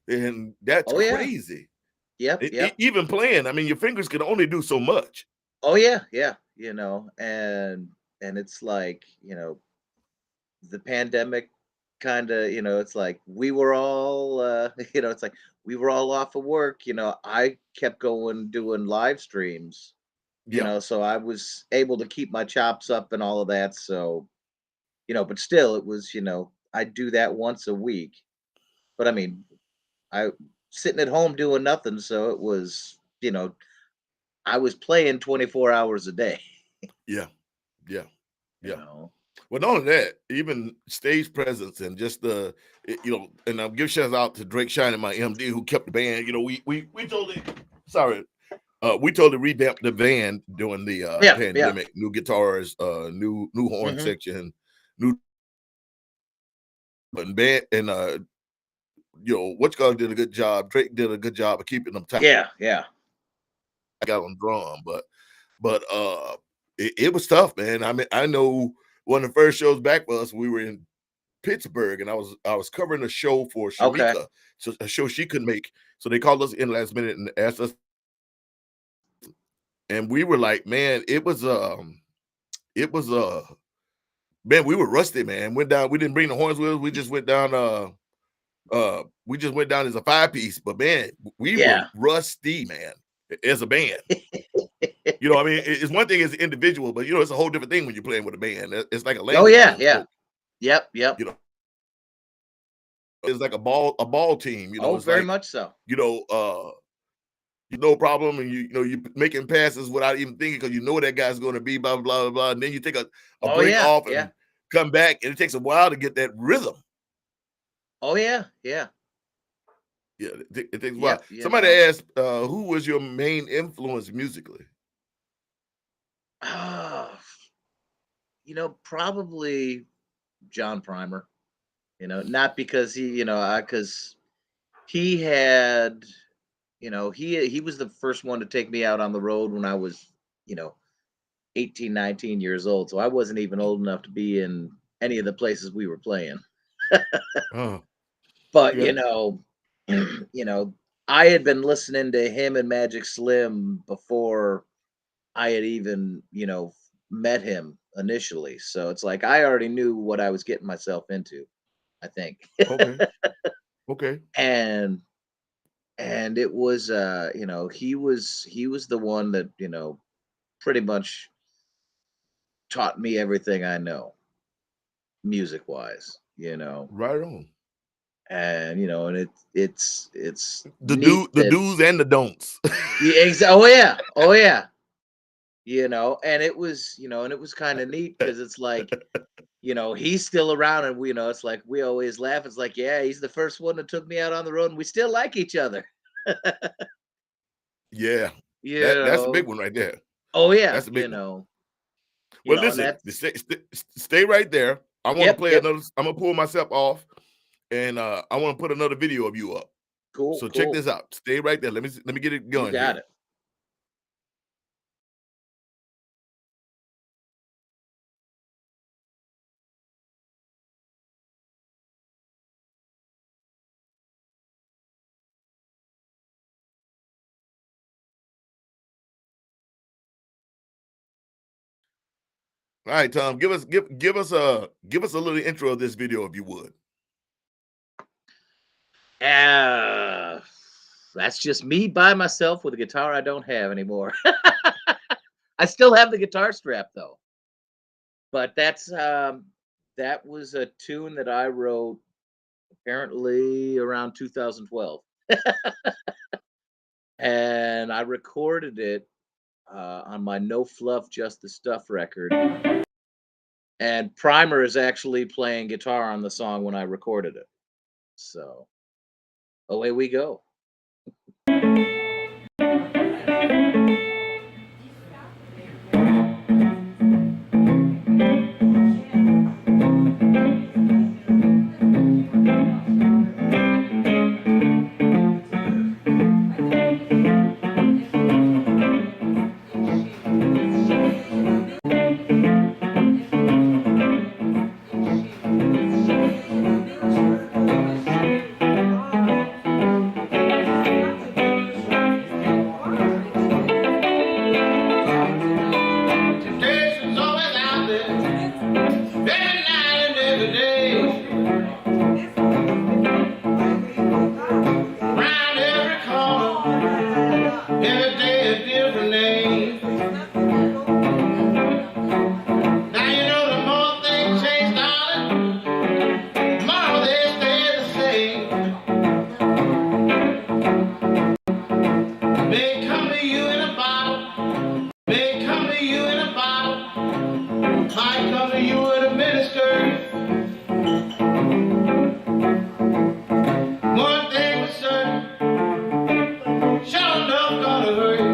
and that's Oh, yeah. crazy. Yep. Even playing, I mean, your fingers can only do so much. Oh yeah, yeah. And it's like the pandemic kind of it's like we were all it's like we were all off of work. I kept going doing live streams. Yeah. So I was able to keep my chops up and all of that. So but still it was I do that once a week. But I mean, I sitting at home doing nothing, so it was I was playing 24 hours a day. Yeah. Well, not only that, even stage presence and just and I'll give shout out to Drake Shine, my MD, who kept the band. We totally revamped the band during the pandemic. New guitars, new horn section, new band, and did a good job. Drake did a good job of keeping them tight. Yeah. I got on drum, but it was tough, man. I mean, I know one of the first shows back for us, we were in Pittsburgh, and I was covering a show for Sharika, so a show she couldn't make. So they called us in last minute and asked us, and we were like, man, it was man, we were rusty, man. Went down. We didn't bring the horns with us. We just went down. As a 5-piece, but man, we were rusty, man, as a band. I mean, it's one thing as an individual, but it's a whole different thing when you're playing with a band. It's like a language. Oh yeah. Yep. It's like a ball team. It's very much so. No problem, and you're making passes without even thinking because that guy's going to be blah blah blah blah, and then you take a break off and come back, and it takes a while to get that rhythm. Oh yeah. Yeah, it takes a while. Yep, you Somebody know. asked, who was your main influence musically? Ah, probably John Primer. Not because because he had, he was the first one to take me out on the road when I was, you know, 18, 19 years old. So I wasn't even old enough to be in any of the places we were playing. Oh, But, okay. you know, I had been listening to him and Magic Slim before I had even, met him initially. So it's like I already knew what I was getting myself into, I think. Okay. Okay. and it was he was the one that, pretty much taught me everything I know music wise, Right on. and it's The neat do the that do's and the don'ts. yeah, oh yeah, oh yeah, and it was kind of neat because it's like, he's still around, and it's like we always laugh. It's like, yeah, he's the first one that took me out on the road, and we still like each other. Yeah. you That's a big know one right there. oh yeah, That's a big one. and Listen, that's stay right there. I want to yep, play yep, another. I'm gonna pull myself off, and I want to put another video of you up. cool, So check cool, this out. Stay right there. Let me get it you going got here. it. All right, Tom. Give us a little intro of this video if you would. Uh, that's just me by myself with a guitar I don't have anymore. I still have the guitar strap though, but that was a tune that I wrote apparently around 2012, and I recorded it on my No Fluff Just the Stuff record. And Primer is actually playing guitar on the song when I recorded it. So away we go. Temptation's always out there, every night and every day. Round every corner, every day a different name. Now you know the more things change, darling, the more they stay the same. May come to you in a bottle, may come to you in a bottle, might come to you in a miniskirt. One thing was certain, sure enough gonna hurt.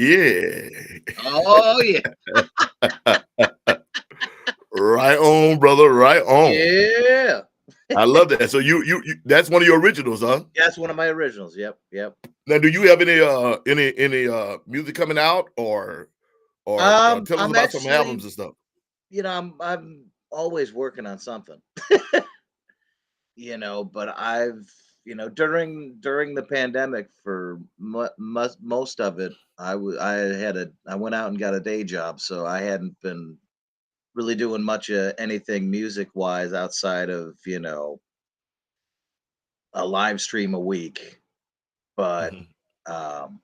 Yeah. Oh yeah, Right on, brother. Right on. yeah. I love that. So you that's one of your originals, huh? That's one of my originals. Yep, yep. Now, do you have any music coming out or tell us I'm about some actually, albums and stuff? I'm always working on something. But I've during the pandemic for most of it, I went out and got a day job, so I hadn't been really doing much anything music wise outside of a live stream a week. But Mhm. um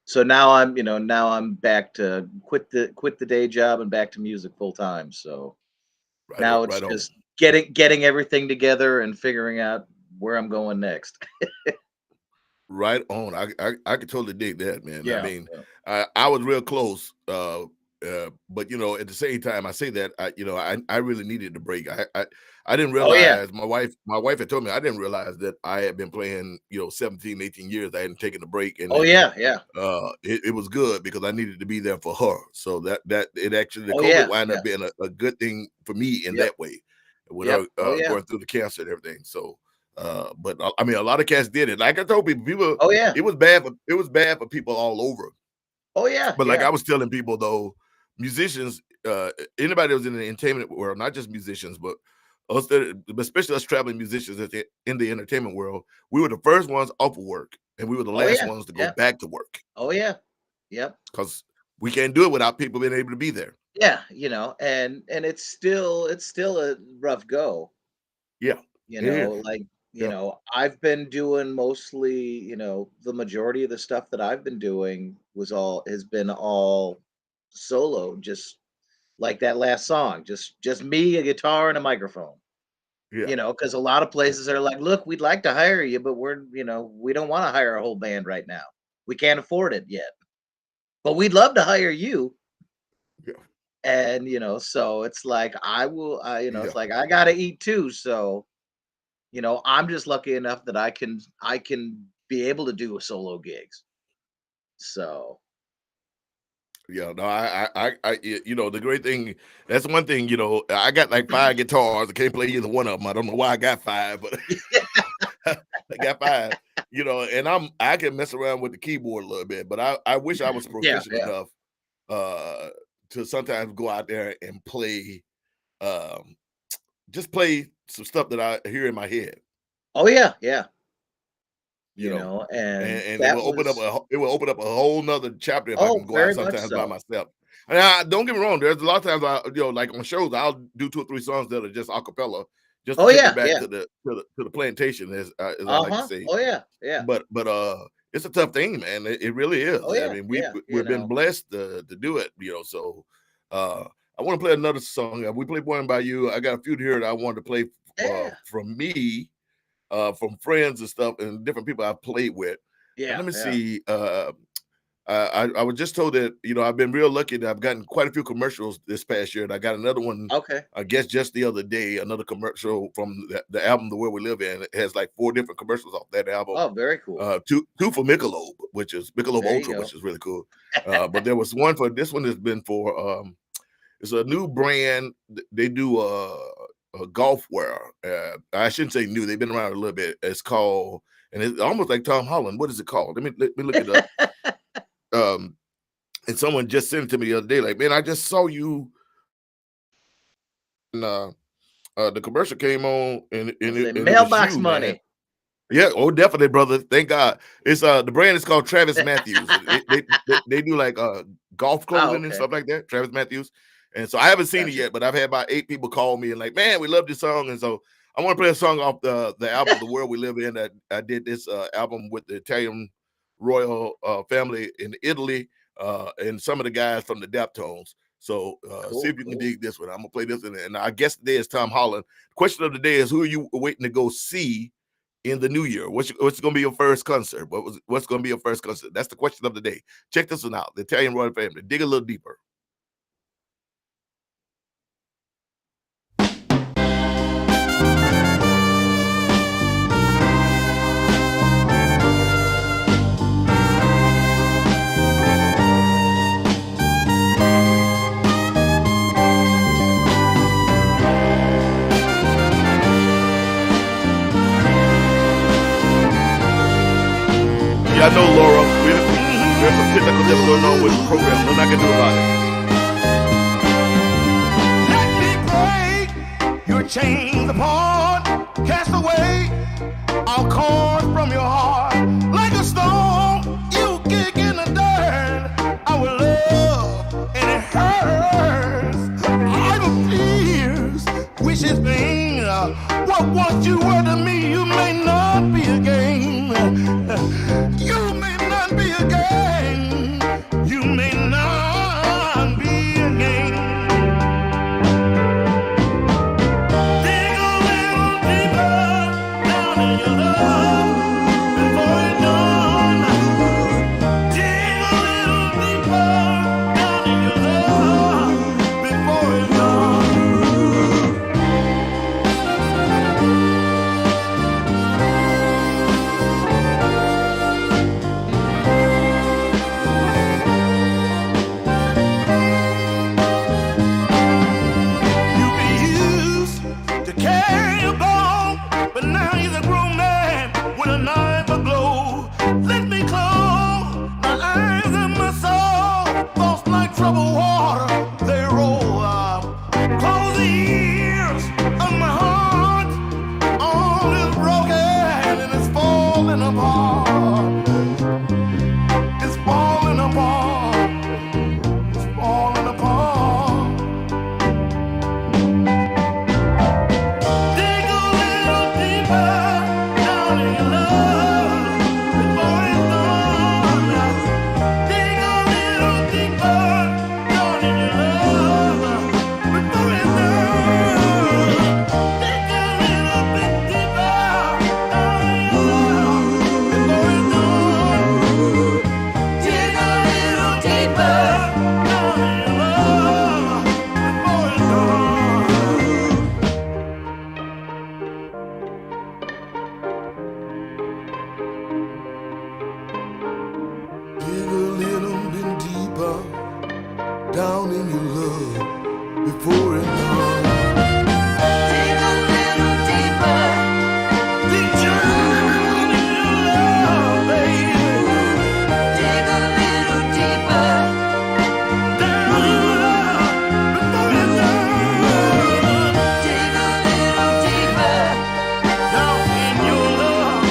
so now I'm back to quit the day job and back to music full time. So Right on, now it's right on. just getting everything together and figuring out where I'm going next. Right on. I could totally dig that, man. I Yeah, mean, yeah. I was real close, but at the same time, I say that I really needed the break. I didn't Oh yeah. realize my wife had told me I didn't realize that I had been playing 17, 18 years. I hadn't taken a break, and Oh then yeah, yeah. it was good because I needed to be there for her. So that it actually the Oh COVID yeah, wound yeah. up being a good thing for me in Yep, that way, with yep. her Oh yeah. going through the cancer and everything. So, but I mean, a lot of cats did it. Like I told people, Oh yeah. it was bad for people all over. Oh yeah, But like yeah. I was telling people though, musicians, anybody that was in the entertainment world, not just musicians, but especially us traveling musicians in the entertainment world, we were the first ones off of work, and we were the Oh last yeah, ones to go yeah. back to work Oh yeah. Yep. because we can't do it without people being able to be there. Yeah, and it's still a rough go. Yeah, it is. Like, Yeah, I've been doing mostly, the majority of the stuff that I've been doing has been all solo, just like that last song, just me, a guitar, and a microphone. yeah, Because a lot of yeah, places are like, look, we'd like to hire you, but we don't want to hire a whole band right now. We can't afford it yet, but we'd love to hire you. yeah, And so it's like yeah. it's like I gotta eat too. So I'm just lucky enough that I can be able to do a solo gigs. So Yeah, no, the great thing, that's one thing, I got like 5 guitars. I can't play either one of them. I don't know why I got 5, but I got 5, and I can mess around with the keyboard a little bit, but I wish I was yeah, proficient yeah. enough uh to sometimes go out there and play, um just play some stuff that I hear in my head, Oh yeah, yeah. you know. And, And and that was it will open up a whole nother chapter if I can oh, go out very much sometimes by so. myself. And don't get me wrong, there's a lot of times like on shows, I'll do 2 or 3 songs that are just a cappella, just to Oh take me yeah, back yeah. to the plantation, as I like to Uh-huh. say. Oh yeah, yeah. But it's a tough thing, man. It really is. Oh I yeah, mean, yeah. we've been blessed to do it, so uh I want to play another song. We played one by you. I got a few here that I wanted to play Yeah. from me, from friends and stuff and different people I've played with. And Yeah, let me yeah. see. I was just told that I've been real lucky that I've gotten quite a few commercials this past year, and I got another one. Okay. I guess just the other day, another commercial from the album "The World We Live In." It has like 4 different commercials off that album. Oh, very cool. Two for Michelob, which is Michelob There you Ultra, go. which is really cool. But there was one for this one has been for it's a new brand. They do a golf wear. I shouldn't say new. They've been around a little bit. It's called, and it's almost like Tom Holland. What is it called? Let me look it up. Um, and someone just sent it to me the other day. Like, man, I just saw you. And the commercial came on, and I say and it was mailbox you, man. money. Yeah, oh, definitely, brother. Thank God. It's the brand is called Travis Matthews. They do like golf Oh, clothing and okay. stuff like that. Travis Matthews. And so I haven't seen it Gotcha. yet, but I've had about 8 people call me and like, man, we love this song. And so I want to play a song off the album "The World We Live In." That I did this album with the Italian royal family in Italy, and some of the guys from the Daptones. So see Cool, if you can cool. dig this one. I'm gonna play this, and our guest today is Tom Holland. Question of the day is, who are you waiting to go see in the new year? What's going to be your first concert? What's going to be your first concert? That's the question of the day. Check this one out. The Italian royal family. Dig a little deeper. that's going on with the program. Nothing I can do about it. Let me break your chains apart, cast away all cords from your heart. Like a stone, you kick in the dirt. Our love, and it hurts. Idle tears, wishes vain. What once you were to me, you may not be again. You may not be again. You may not be again. Dig a little deeper down in your love before it's done. Dig a little deeper down in your love before it's done. You be used to carry a bone, but now he's a grown man with a knife aglow. Let me close my eyes and my soul. Thoughts like troubled water, they roll out. Close the ears of my heart. All is broken and it's falling apart. It's falling apart. It's falling apart. Dig a little deeper down in your love before it's done. Dig a little deeper down in your love before it's done. Dig a little bit deeper down in your love before it's done. Dig a little deeper down in your love before it's done. Dig a little bit deeper down in your love before it's done. Dig a little deeper. Dig down in your love, baby. Dig a little deeper down in your love before it's done. Dig a little deeper down in your love.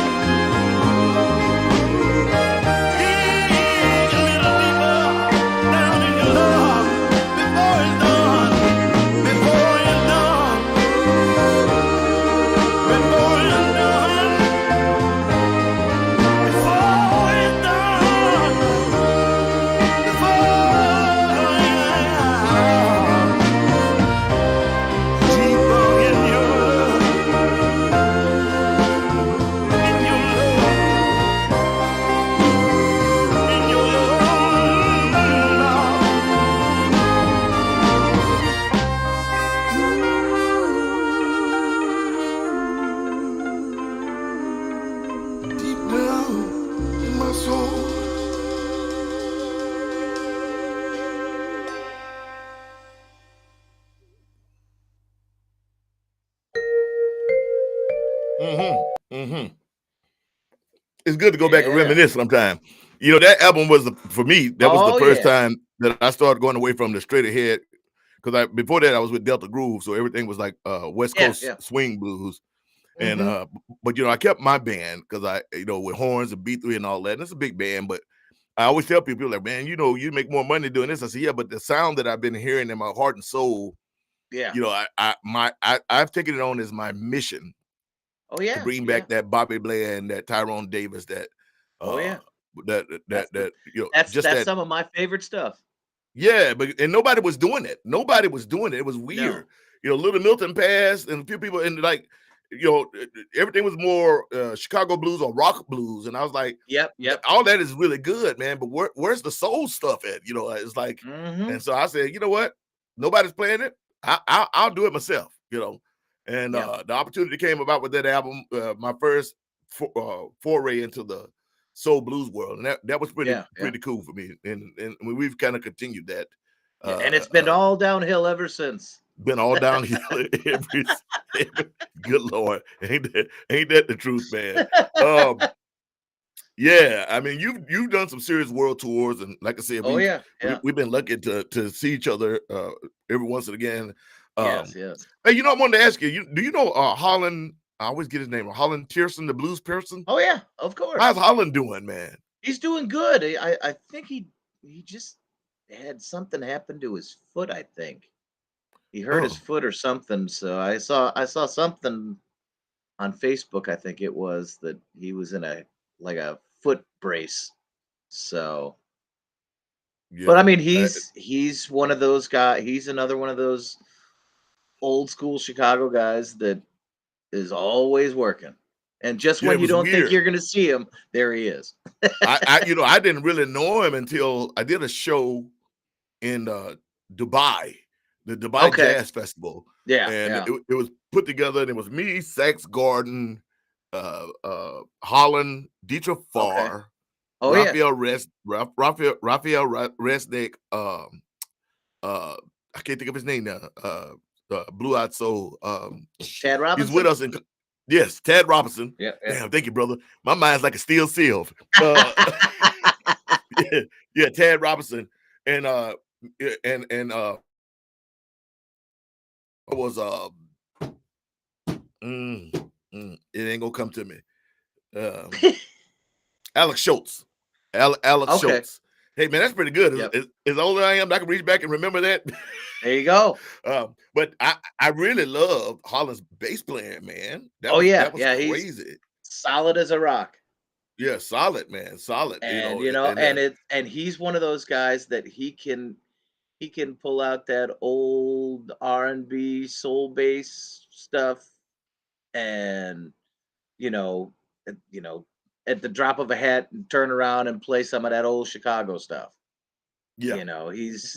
Dig a little deeper down in your love before it's done. Before it's done. Before it's done. Before it's done. Deeper in your love. In your love. In your love. Deep down in my soul. It's good to go back and Yeah. reminisce sometime. You know, that album was for me. That was Oh, the first yeah. time that I started going away from the straight ahead. Because before that I was with Delta Groove, so everything was like West Yeah, Coast yeah. swing blues. And Mhm. but you know, I kept my band because I, you know, with horns and B3 and all that. And it's a big band, but I always tell people like, man, you know, you make more money doing this. I said, yeah, but the sound that I've been hearing in my heart and soul, Yeah. you know, I've taken it on as my mission Oh to yeah. bring Yeah. back that Bobby Blair and that Tyrone Davis, that Oh yeah. that That's the- you know, That's just that's that. some of my favorite stuff. Yeah, but and nobody was doing it. Nobody was doing it. It was No. weird. You know, Little Milton passed, and a few people, and like, you know, everything was more Chicago blues or rock blues, and I was like, Yep. Yep. all that is really good, man. But where's the soul stuff at? You know, it's like, Mhm. and so I said, you know what? Nobody's playing it. I'll do it myself. You know, and Yeah. the opportunity came about with that album, my first foray into the soul blues world, and that was Yeah. Yeah. pretty cool for me. And we've kind of continued that. Yeah. And it's been all downhill ever since. Been all downhill every good Lord, ain't that the truth, man? Yeah, I mean, you've done some serious world tours, and like I said, Oh yeah, yeah. we've been lucky to see each other every once and again. Yes, Um, yes. hey, I wanted to ask you, do you know Holland? I always get his name, Holland Pearson, the blues person. Oh yeah, of How's course. Holland doing, man? He's doing good. I think he just had something happen to his foot, I think. He hurt his Oh, foot or something. So I saw something on Facebook, I think it was, that he was in a like a foot brace. So, but I yeah. mean, he's one of those guys. He's another one of those old school Chicago guys that is always working. And just Yeah, when it you was don't think weird. you're going to see him, there he is. I didn't really know him until I did a show in Dubai, the Dubai Okay. Jazz Festival, Yeah. and Yeah. it was put together, and it was me, Sax Gordon, Holland, Dietrich Okay. Farr, Oh yeah. Raphael Resnick, I can't think of his name now. Blue Eyed Soul. Chad He's with Robinson. us in. Yes, Tad Robinson. Yeah. Yeah. Damn, thank you, brother. My mind's like a steel sieve. Yeah, yeah, Tad Robinson, and was it ain't gonna come to me. Um, Alex Schultz. Alex Okay. Schultz. Hey man, that's pretty good. Yep. As older I am, I can reach back and remember that. There you go. But I really loved Holland's bass playing, man. Oh yeah. That was Yeah. He's crazy. solid as a rock. Yeah, solid, man. Solid. And And and he's one of those guys that he can pull out that old R&B soul bass stuff, and you know you know at the drop of a hat and turn around and play some of that old Chicago stuff. yeah, He's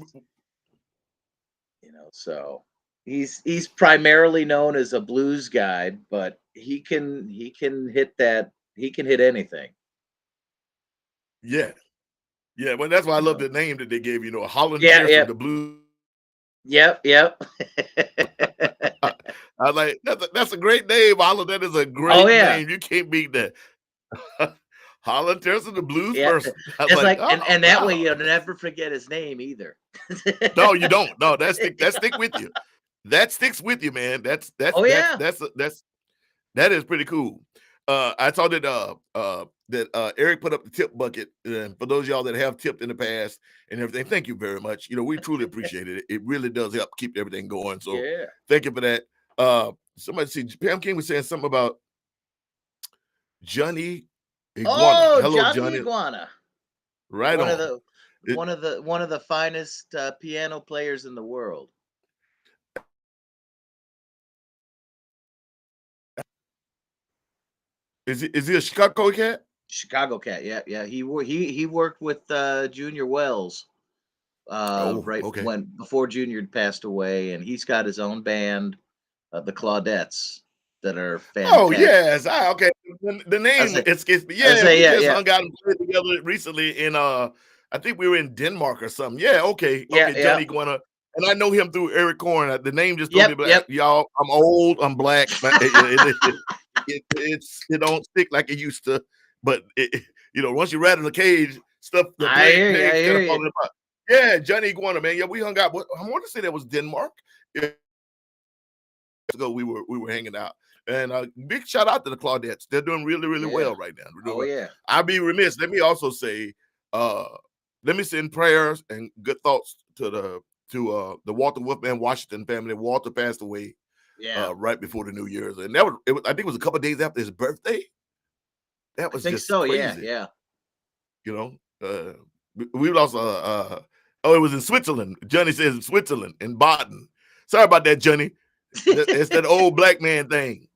so he's primarily known as a blues guy, but he can hit that, he can hit anything. yeah, yeah. Well, that's why I You love know. the name that they gave, Holland Yeah, Pearson, yeah. the blue. Yep, yep. I was like, that's a great name, Holland. That is a Oh great yeah. name. You can't beat that. Holland Pearson, the blues Yeah. person. I was It's like, like, oh and that way wow. you'll never forget his name either. No, you don't. No, that stick with you. That sticks with you, man. Oh yeah. That is pretty cool. I saw that Eric put up the tip bucket. For those of y'all that have tipped in the past and everything, thank you very much. We truly appreciate it. It really does help keep everything going. So Yeah. thank you for that. Somebody see Pam King was saying something about Johnny Iguana. Oh, Hello, Johnny Johnny. Iguana. Right One of on. the one of the finest piano players in the world. Is he a Chicago cat? Chicago cat. Yeah, yeah. He worked with Junior Wells Oh, right okay. when before Junior passed away, and he's got his own band, the Claudettes, that are Oh fantastic. yes, okay. The name say escapes me. I Yeah, say we yeah, just yeah. hung out and played together recently in I think we were in Denmark or something. Yeah, okay, Yeah, yeah. Johnny Guana, and I know him through Eric Korn. The name just told me, Yep, but yep. y'all, I'm old, I'm black, but it don't stick like it used to. But once you rattle the cage, stuff the I hear you. I pegs kind hear of you. falling apart. Yeah, Johnny Guana, man. Yeah, we hung out. I want to say that was Denmark. Yeah, ago we were hanging out. And big shout out to the Claudettes. They're doing really, really Yeah. well right now. They're doing Oh well. yeah. I'll be remiss. Let me also say, let me send prayers and good thoughts to the Walter Wolfman Washington family. Walter passed away Yeah. right before the New Year's, and I think it was a couple of days after his birthday. That I was think just so. Yeah, crazy. yeah. We lost it was in Switzerland. Johnny says in Switzerland, in Baden. Sorry about that, Johnny. It's that old black man thing.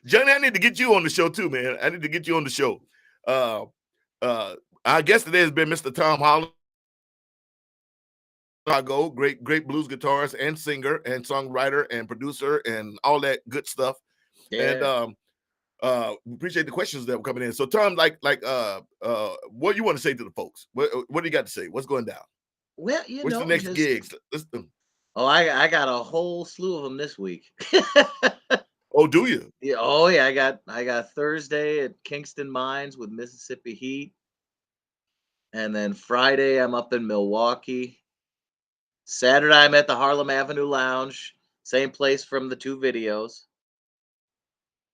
Johnny, I need to get you on the show too, man. I need to get you on the show. Our guest today has been Mr. Tom Holland. Great blues guitarist and singer and songwriter and producer and all that good stuff. Yeah. And we appreciate the questions that were coming in. So Tom, what you want to say to the folks? What do you got to say? What's going down? Well, What's the next just gigs? I got a whole slew of them this week. Oh, do you? Yeah, oh yeah, I got Thursday at Kingston Mines with Mississippi Heat, and then Friday I'm up in Milwaukee. Saturday I'm at the Harlem Avenue Lounge, same place from the two videos.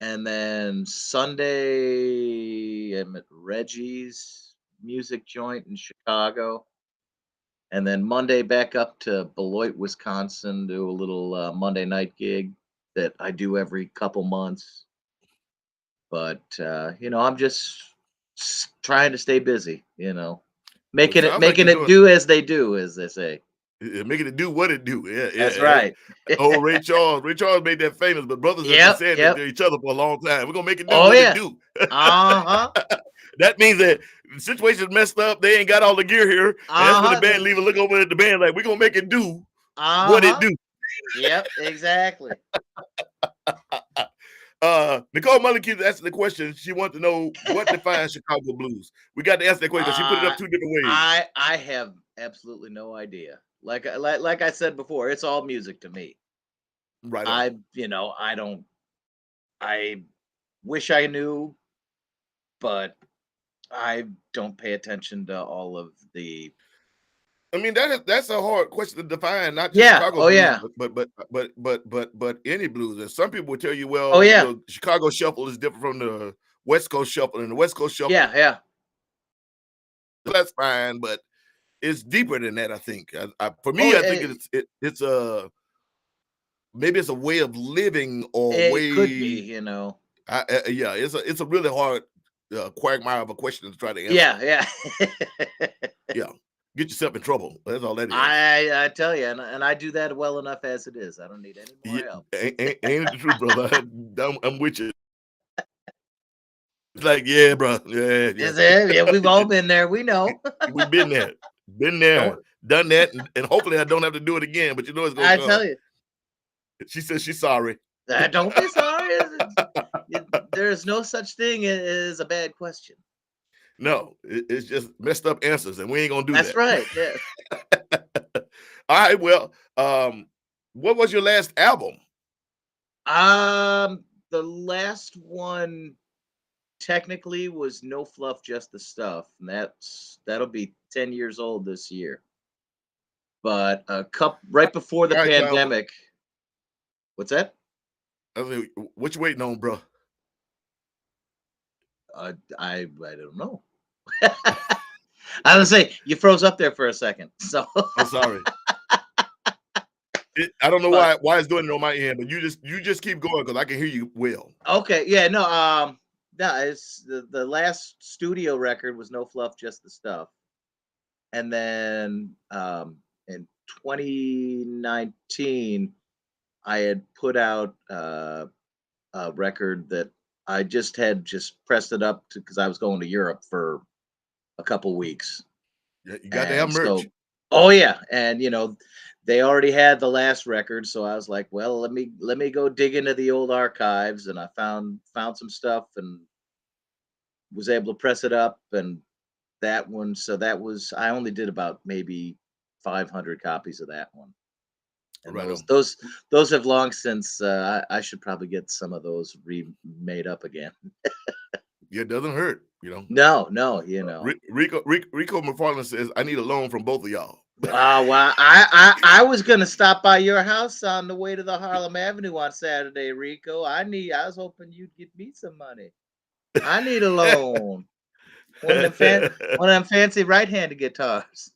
And then Sunday I'm at Reggie's music joint in Chicago. And then Monday back up to Beloit, Wisconsin, do a little Monday night gig that I do every couple months. But I'm just trying to stay busy. Well, it Making it sounds like making you're it doing do as they do, as they say. making it do what it do. Yeah, That's yeah. right. Oh, Ray Charles. Ray Charles made that famous, but brothers have been Yep, saying it yep. to each other for a long time. We're gonna make it do Oh what it yeah. do. Uh-huh. That means that the situation's messed up. They ain't got all the gear here. And that's when the Uh-huh. band leader look over at the band like, we're gonna make it do what it Uh-huh. do. Yep, exactly. Nicole Mullen keeps asking the question. She wants to know what defines Chicago blues. We got to answer that question because she put it up two different ways. I have absolutely no idea. Like I said before, it's all music to me. Right on. I don't. I wish I knew, but I don't pay attention to all of the. I mean, that's a hard question to define, not just Yeah. Chicago Oh blues, yeah. but any blues. And some people will tell you, Oh well, yeah. Chicago shuffle is different from the West Coast shuffle, and the West Coast shuffle, Yeah. Yeah. that's fine, but it's deeper than that. I think. For Oh, me, I think it's a maybe it's a way of living or it could way. be. Yeah, it's a really hard quagmire of a question to try to answer. Yeah. Yeah. Yeah, get yourself in trouble. That's all that is. I tell you, and I do that well enough as it is. I don't need any more help. Ain't it the truth, brother? I'm with you. It's like, yeah, bro. Yeah. Is it? Yeah, we've all been there. We know. We've been there, done that, and hopefully I don't have to do it again. But you know it's gonna I come. tell you. She says she's sorry. Don't be sorry. There's no such thing as a bad question. No, it's just messed up answers, and we ain't gonna do That's that. right. Yeah. All right. Well, what was your last album? The last one technically was No Fluff, Just the Stuff, and that'll be 10 years old this year. But right before the All right, pandemic. What's that? I mean, what you waiting on, bro? I don't know. I was gonna say you froze up there for a second, so I'm sorry. I don't know why it's doing it on my end, but you just keep going because I can hear you well. Okay, yeah, no, it's the last studio record was No Fluff, Just the Stuff, and then in 2019 I had put out a record that I had pressed it up because I was going to Europe for a couple weeks. Yeah, you got to have merch. Oh yeah, and they already had the last record, so I was like, well, let me go dig into the old archives, and I found some stuff and was able to press it up, and that one. So that was I only did about maybe 500 copies of that one. And Right those have long since. I should probably get some of those remade up again. Yeah, it doesn't hurt, No, Rico McFarland says I need a loan from both of y'all. Well, I was gonna stop by your house on the way to the Harlem Avenue on Saturday, Rico. I was hoping you'd give me some money. I need a loan. One of them fancy right-handed guitars.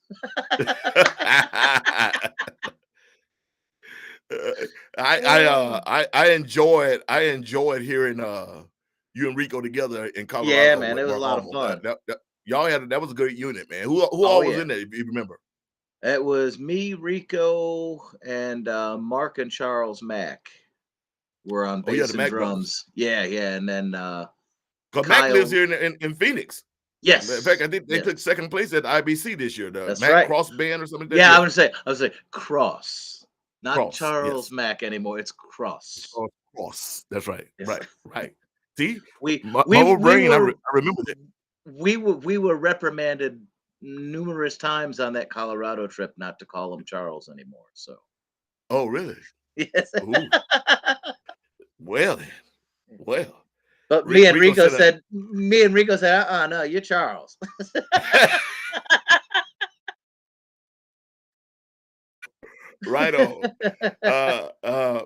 I enjoyed hearing you and Rico together in Colorado. Yeah, man, it was a lot of fun. Y'all that was a good unit, man. Who all was in there, if you remember? It was me, Rico, and Mark and Charles Mack were on bass and drums. Yeah, and then because Mac lives here in Phoenix. Yes. In fact, I think they took second place at IBC this year. The That's Mac right. Cross Band or something. Yeah, I would say Cross. Not Cross, Charles Mack anymore. It's Cross. Cross. That's right. Yes. Right. See, my whole brain. I remember that. We were reprimanded numerous times on that Colorado trip not to call him Charles anymore. So. Oh, really? Yes. Well, then. Well. But me and Rico said, no, you're Charles. Right on.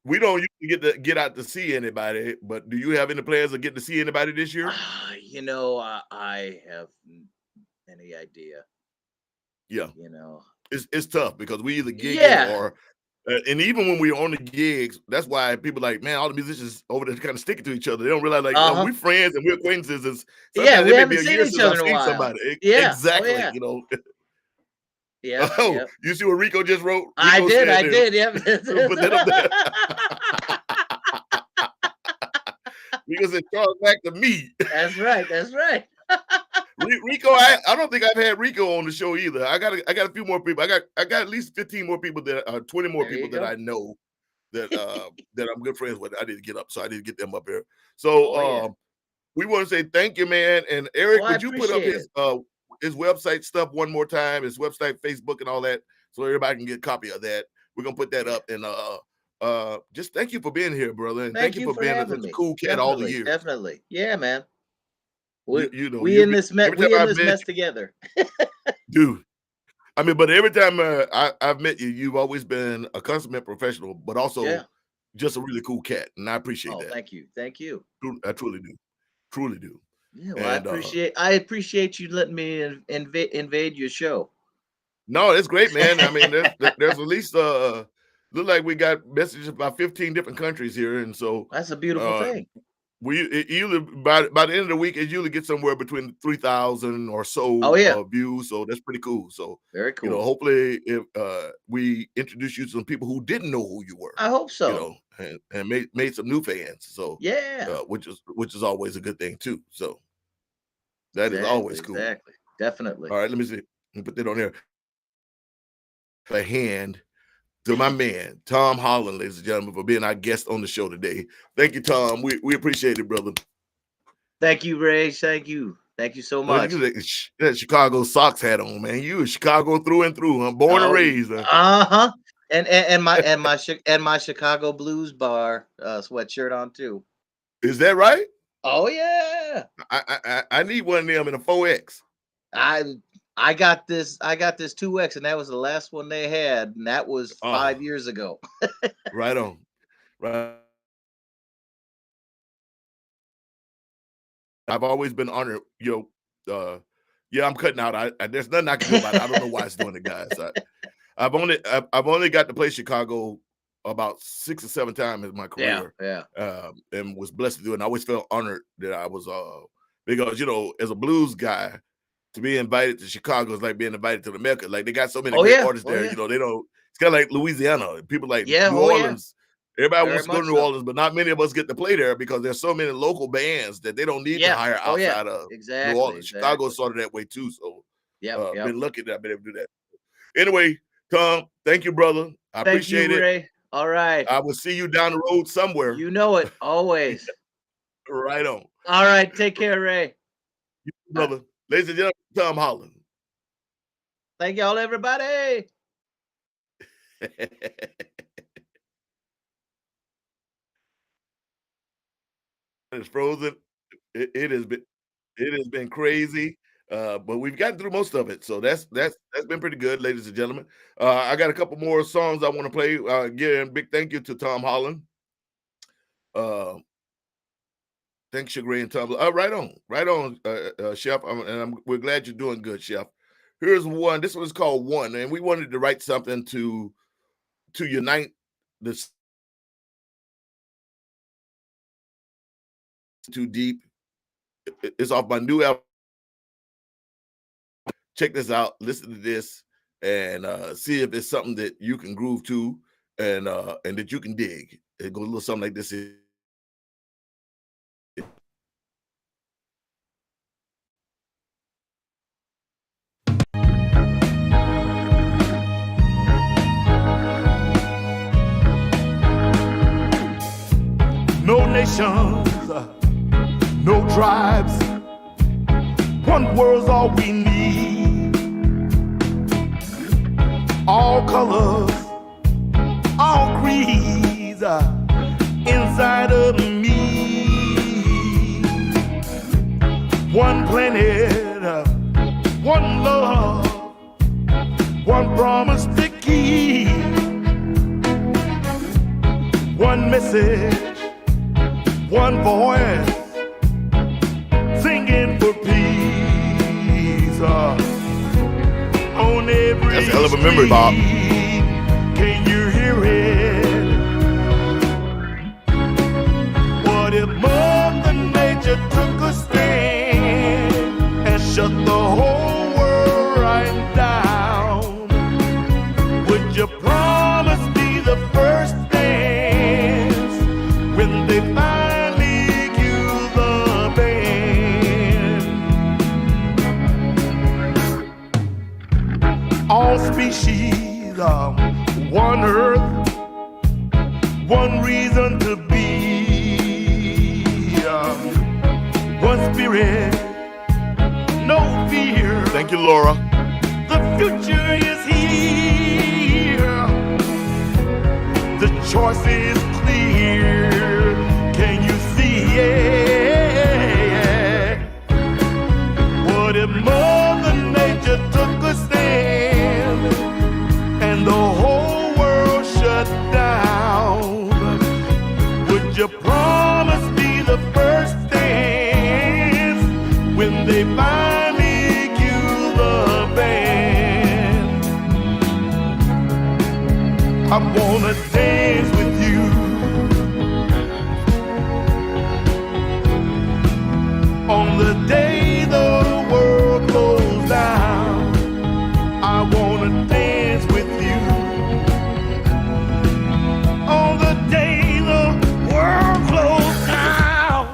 We don't usually get out to see anybody, but do you have any plans of getting to see anybody this year? You know, I have any idea. Yeah. You know, it's tough because we either gigging or and even when we're on the gigs, that's why people like, man, all the musicians over there kind of sticking to each other. They don't realize like, we're friends and we're acquaintances. And sometimes we it may be haven't a seen year each since other I've in a seen while. somebody. Yeah. Exactly. Oh, yeah. You know. Yeah. Oh, you see what Rico just wrote? Rico I did. Yep. Put that up there. Rico said, Charles, back to me. That's right. Rico, I don't think I've had Rico on the show either. I got a few more people. I got at least 15 more people 20 more people that I know that that I'm good friends with. I didn't get up, so I didn't get them up here. So we want to say thank you, man. And Eric, would you put up his website stuff one more time, his website, Facebook, and all that, so everybody can get a copy of that. We're gonna put that up, and just thank you for being here, brother, and thank you for being such a cool cat all the years. Definitely, yeah, man. We we in this mess together, dude. I mean, but every time I've met you, you've always been a consummate professional, but also just a really cool cat, and I appreciate that. Thank you. I truly do. Yeah, well, I appreciate you letting me invade your show. No, it's great, man. I mean, there's at least look like we got messages about 15 different countries here, and so that's a beautiful thing. It usually by the end of the week, it usually gets somewhere between 3,000 or so views. So that's pretty cool. So very cool. You know, hopefully, if we introduce you to some people who didn't know who you were, I hope so. You know, and made some new fans. So which is always a good thing too. So that is always cool. Exactly, definitely. All right, let me see. Let me put that on there. A hand to my man, Tom Holland, ladies and gentlemen, for being our guest on the show today. Thank you, Tom. We appreciate it, brother. Thank you, Ray. Thank you so much. You that Chicago Sox hat on, man. You a Chicago through and through, huh? Born and raised. Huh? And my Chicago Blues bar sweatshirt on too. Is that right? Oh yeah. I need one of them in a 4X. I got this 2X, and that was the last one they had, and that was 5 years ago. Right on. Right. I've always been honored. You know, I'm cutting out. There's nothing I can do about it. I don't know why it's doing it, guys. I've only got to play Chicago about 6 or 7 times in my career. And was blessed to do it. And I always felt honored that I was because, you know, as a blues guy, to be invited to Chicago is like being invited to the Mecca. Like they got so many great artists there. You know, they don't. It's kind of like Louisiana. People like New Orleans. Everybody wants to go to New Orleans, but not many of us get to play there because there's so many local bands that they don't need to hire outside of New Orleans. Chicago's sort of that way too. So been lucky that I've been able to do that. Anyway, Tom, thank you, brother. I appreciate it. Ray. All right. I will see you down the road somewhere. You know it, always. Right on. All right. Take care, Ray. You, brother. Ladies and gentlemen, Tom Holland. Thank y'all, everybody. It's frozen. It has been crazy, but we've gotten through most of it. So that's been pretty good, ladies and gentlemen. I got a couple more songs I want to play. Again, big thank you to Tom Holland. Thanks, Sugaray and Tom. Right on, Chef. We're glad you're doing good, Chef. Here's one. This one is called One, and we wanted to write something to unite this. Too deep. It's off my new album. Check this out. Listen to this, and see if it's something that you can groove to, and that you can dig. It goes a little something like this. No nations, no tribes, one world's all we need. All colors, all creeds, in inside of me. One planet, one love, one promise to keep, one message, one voice, singing for peace. On every That's a hell of a memory, Bob. Can you hear it? What if Mother Nature took a stand and shut the whole world right down? Would you promise me the first dance when they finally cue the band? All species, one earth, one reason to be, one spirit, no fear. Thank you, Laura. The future is here. The choice is clear. Can you see it? What if Mother Nature took a stand and the whole world shut down? Would you promise me the first dance when they finally cue the band? I wanna dance with you on the day the world goes down. I wanna dance with you on the day the world goes down.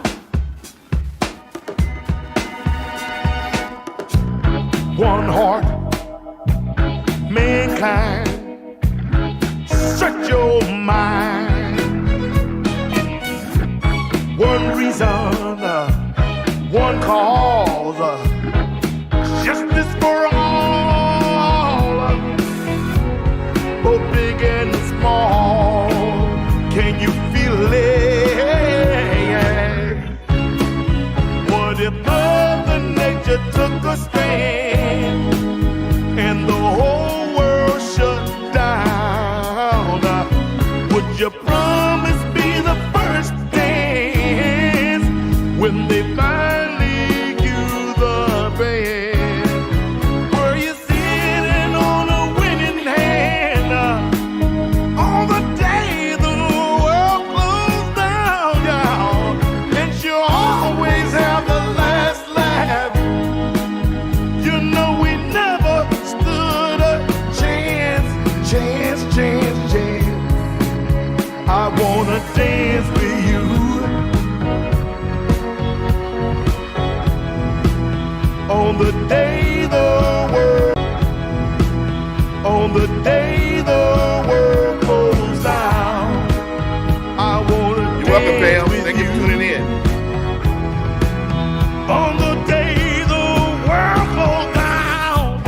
One heart, mankind, search your mind. One reason, one cause, justice for all, both big and small. Can you feel it? What if Mother Nature took a stand and the whole world shut down? Would you promise me the first dance when they finally cue the band? Were you sitting on a winning hand on the day the world closed down, y'all? And you always have the last laugh. You know we never stood a chance. I wanna dance with you on the day the world goes down. I wanna You're welcome, dance Pam. with Thank you for tuning in. on the day the world goes down.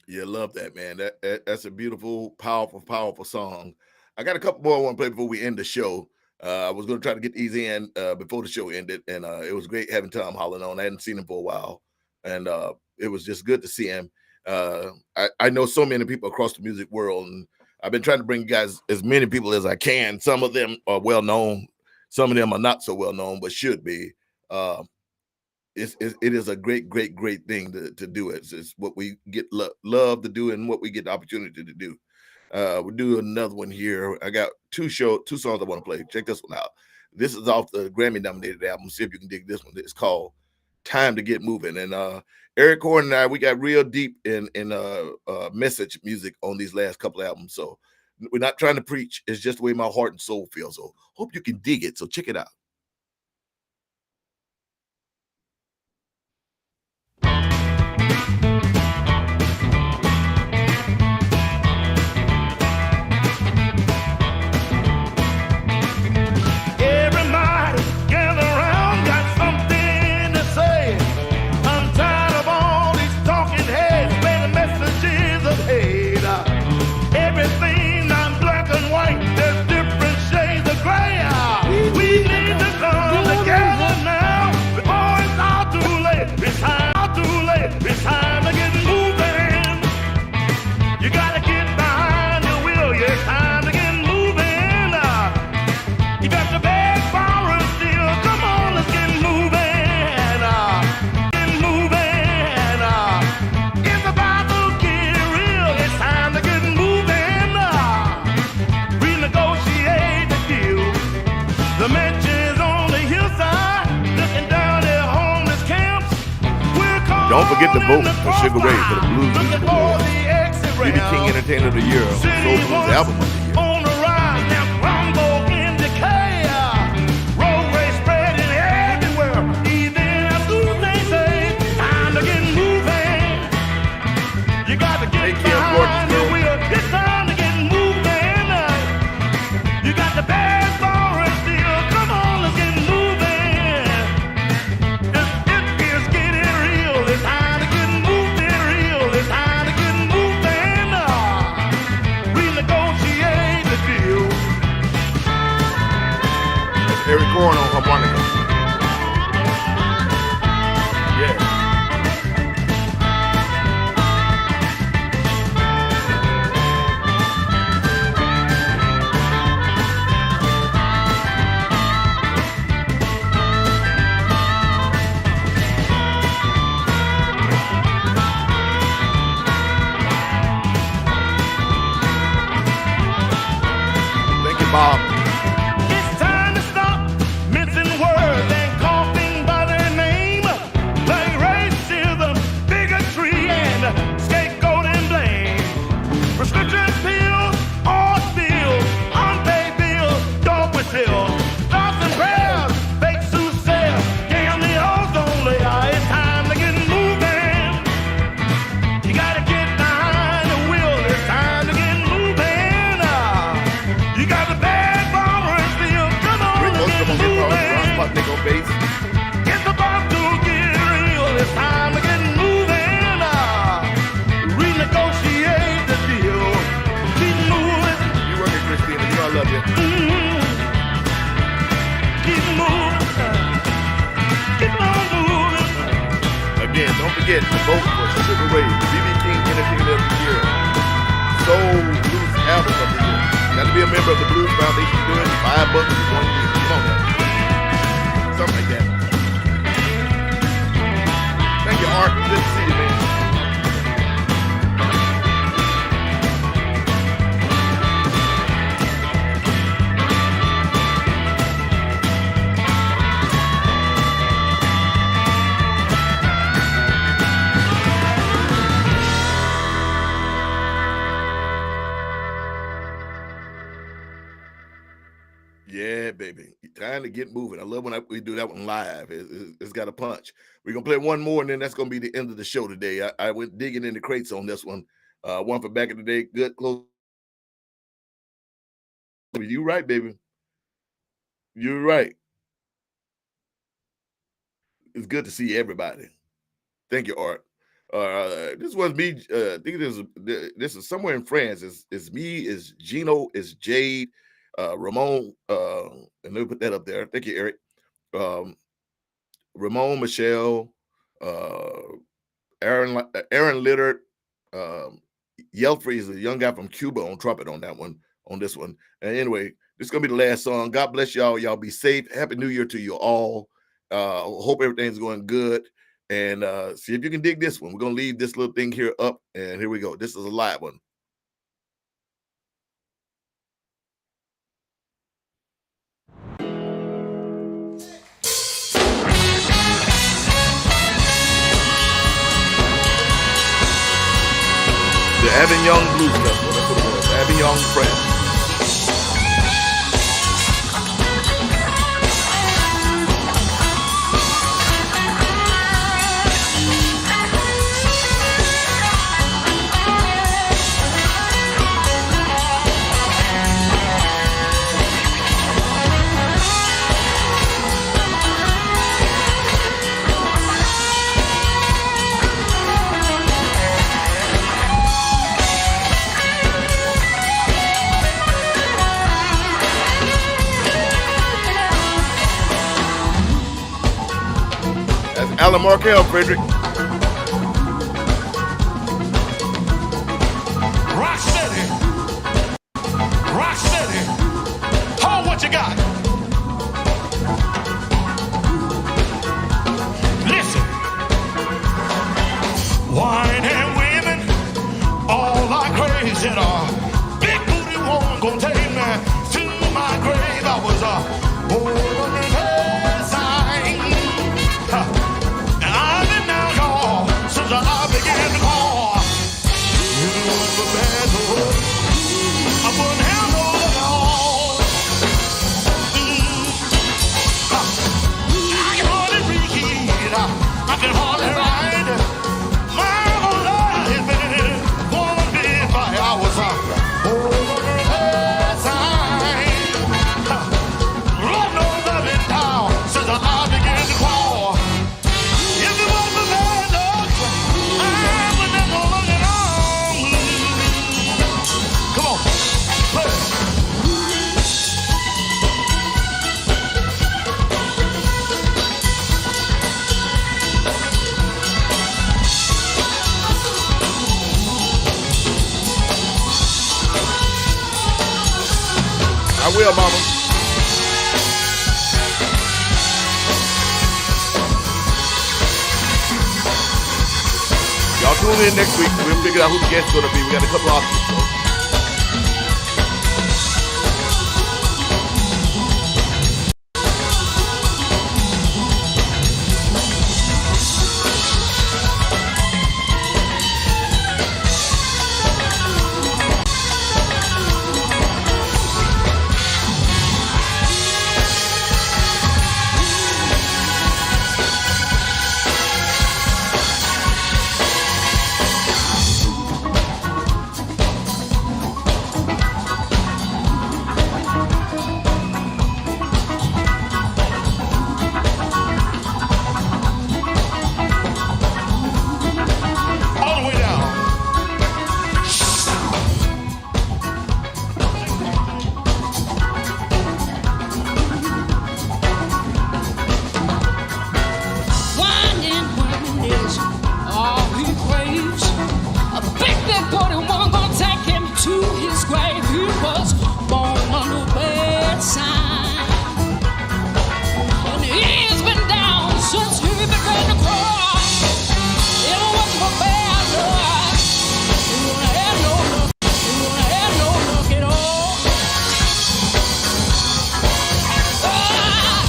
Yeah, love that, man. That's a beautiful, powerful song. I got a couple more I want to play before we end the show. I was going to try to get these in before the show ended, and it was great having Tom Holland on. I hadn't seen him for a while, and it was just good to see him. I know so many people across the music world, and I've been trying to bring you guys as many people as I can. Some of them are well known, some of them are not so well known, but should be. It is a great thing to do. It's what we get love to do and what we get the opportunity to do. We'll do another one here. I got two songs I want to play. Check this one out. This is off the Grammy nominated album. See if you can dig this one. It's called Time to Get Moving. And Eric Horn and I, we got real deep in message music on these last couple of albums. So we're not trying to preach. It's just the way my heart and soul feels. So hope you can dig it. So check it out. Everybody gather around, got something to say. I'm tired of all these talking heads, spreading messages of hate. The mentions on the hillside, looking down at homeless camps. Don't forget to vote for Sugaray for the Blues Music Awards, BB King Entertainer of the Year, Soul Blues Album of the Year. On the rise, now rumble in decay. Roadway spreading everywhere. Even after they say, time to get moving. You got to get behind the wheel. It's time to get moving. You got the bad bar and steel. Come on, let's get moving. It is getting real. It's time to get moving real. It's time to get moving. Renegotiate the deal. Eric Corn on harmonica. Yeah. Thank you, Bob. It's time to stop mincing words and coughing by their name. Like racism, bigotry, and scapegoating blame. Prescription pills, all pills, unpaid bills, dog whistle. Thoughts and prayers, fake soothsayers, damn the ozone layer. It's time to get moving. You gotta get behind the wheel. It's time to get moving. You got the bad bomber and steel. Come on, Rick get Oscar on guitar, Ron moving. Sputnik on bass. It's about to get real. It's time to get moving. Renegotiate the deal. Keep moving. You working, Christina. You know I love you. Keep moving. Keep on moving. Again, don't forget to vote for Sugaray, BB King Entertainer of the Year, Soul Blues Album of the Year. Got to be a member of the Blues Foundation doing $5 for 1 year. Come on now. Something like that. Thank you, Art. Good to see you, man. Yeah, baby. Trying to get moving. I love when we do that one live. It's got a punch. We're going to play one more, and then that's going to be the end of the show today. I went digging in the crates on this one. One for back in the day. Good, close. You right, baby. You're right. It's good to see everybody. Thank you, Art. This was me. I think this is somewhere in France. It's me, it's Gino, it's Jade, Ramon, and let me put that up there. Thank you, Eric. Ramon, Michelle, Aaron Littert, Yelfrey is a young guy from Cuba on trumpet on that one, on this one. And anyway, this is gonna be the last song. God bless y'all. Y'all be safe. Happy New Year to you all. Hope everything's going good. And see if you can dig this one. We're gonna leave this little thing here up, and here we go. This is a live one. The Avignon Blues Festival. That's what it was. Avignon, France. Alan Markel, Frederick. Rock steady. Rock steady. Hold what you got. Listen. Wine and women, all like crazy. Big booty woman gonna take me to my grave. I was a well, mama. Y'all tune in next week. We'll figure out who the guest's gonna be. We got a couple options. So. All the way down. Winding women is all he craves. A big, big booty woman gonna take him to his grave. He was born under a bad sign, and he's been down since he began to crawl. It wasn't for bad luck. He wouldn't have no luck. He wouldn't have no luck at all. Ah!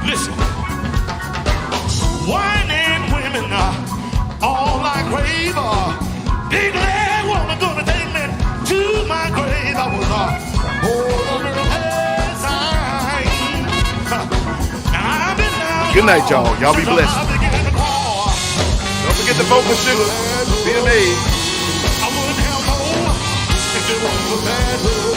Listen. Whining women are all like grave. Big leg woman gonna take me to my grave. I was holding a bad sign. And I've been down. Good night, y'all. Y'all be since blessed. I began to crawl. Don't forget to vote for Sugar. Be amazed. I wouldn't have no if it wasn't for bad luck.